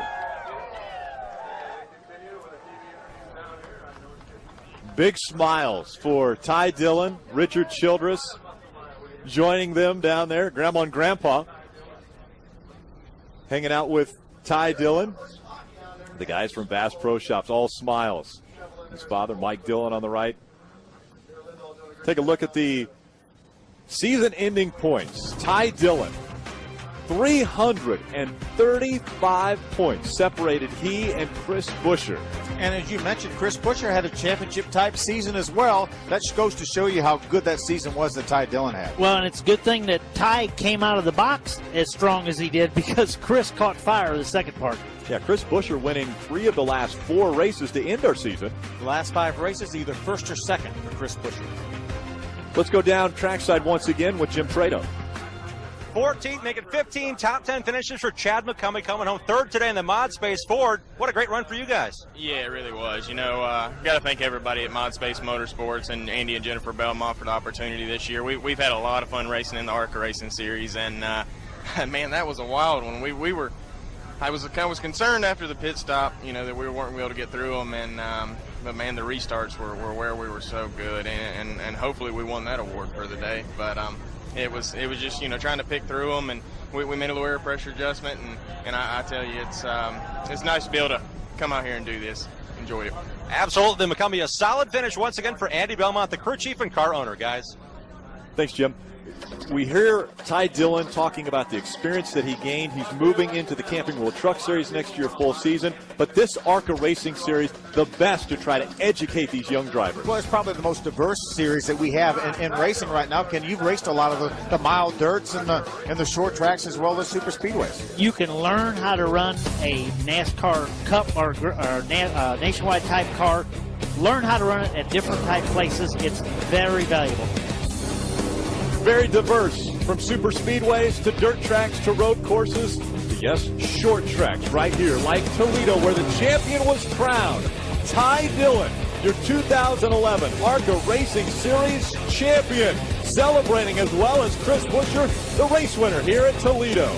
A: Big smiles for Ty Dillon, Richard Childress joining them down there, Grandma and Grandpa hanging out with Ty Dillon. The guys from Bass Pro Shops, all smiles. His father, Mike Dillon, on the right. Take a look at the season-ending points. Ty Dillon, 335 points separated he and Chris Buescher.
D: And as you mentioned, Chris Buescher had a championship-type season as well. That goes to show you how good that season was that Ty Dillon had.
I: Well, and it's a good thing that Ty came out of the box as strong as he did, because Chris caught fire the second part.
A: Yeah, Chris Buescher winning 3 of the last 4 races to end our season.
D: The last 5 races, either first or second for Chris Buescher.
A: Let's go down trackside once again with Jim Prado.
L: 14th, making 15 top 10 finishes for Chad McCumbee, coming home 3rd today in the Mod Space Ford. What a great run for you guys.
N: Yeah, it really was. You know, got to thank everybody at Mod Space Motorsports and Andy and Jennifer Belmont for the opportunity this year. We've had a lot of fun racing in the ARCA Racing Series, and man, that was a wild one. I was concerned after the pit stop, you know, that we weren't able to get through them, and but man, the restarts were where we were so good, and hopefully we won that award for the day. But it was just, you know, trying to pick through them, and we made a little air pressure adjustment, and I tell you, it's nice to be able to come out here and do this. Enjoyed it.
L: Absolutely. McCumbee, a solid finish once again for Andy Belmont, the crew chief and car owner, guys.
A: Thanks, Jim. We hear Ty Dillon talking about the experience that he gained. He's moving into the Camping World Truck Series next year, full season. But this ARCA Racing Series, the best to try to educate these young drivers.
D: Well, it's probably the most diverse series that we have in racing right now. Ken, you've raced a lot of the mild dirts and the short tracks as well as super speedways.
I: You can learn how to run a NASCAR Cup or nationwide type car. Learn how to run it at different type places. It's very valuable.
A: Very diverse, from super speedways to dirt tracks to road courses. The Yes, short tracks right here, like Toledo, where the champion was crowned. Ty Dillon, your 2011 ARCA Racing Series champion, celebrating as well as Chris Buescher, the race winner here at Toledo.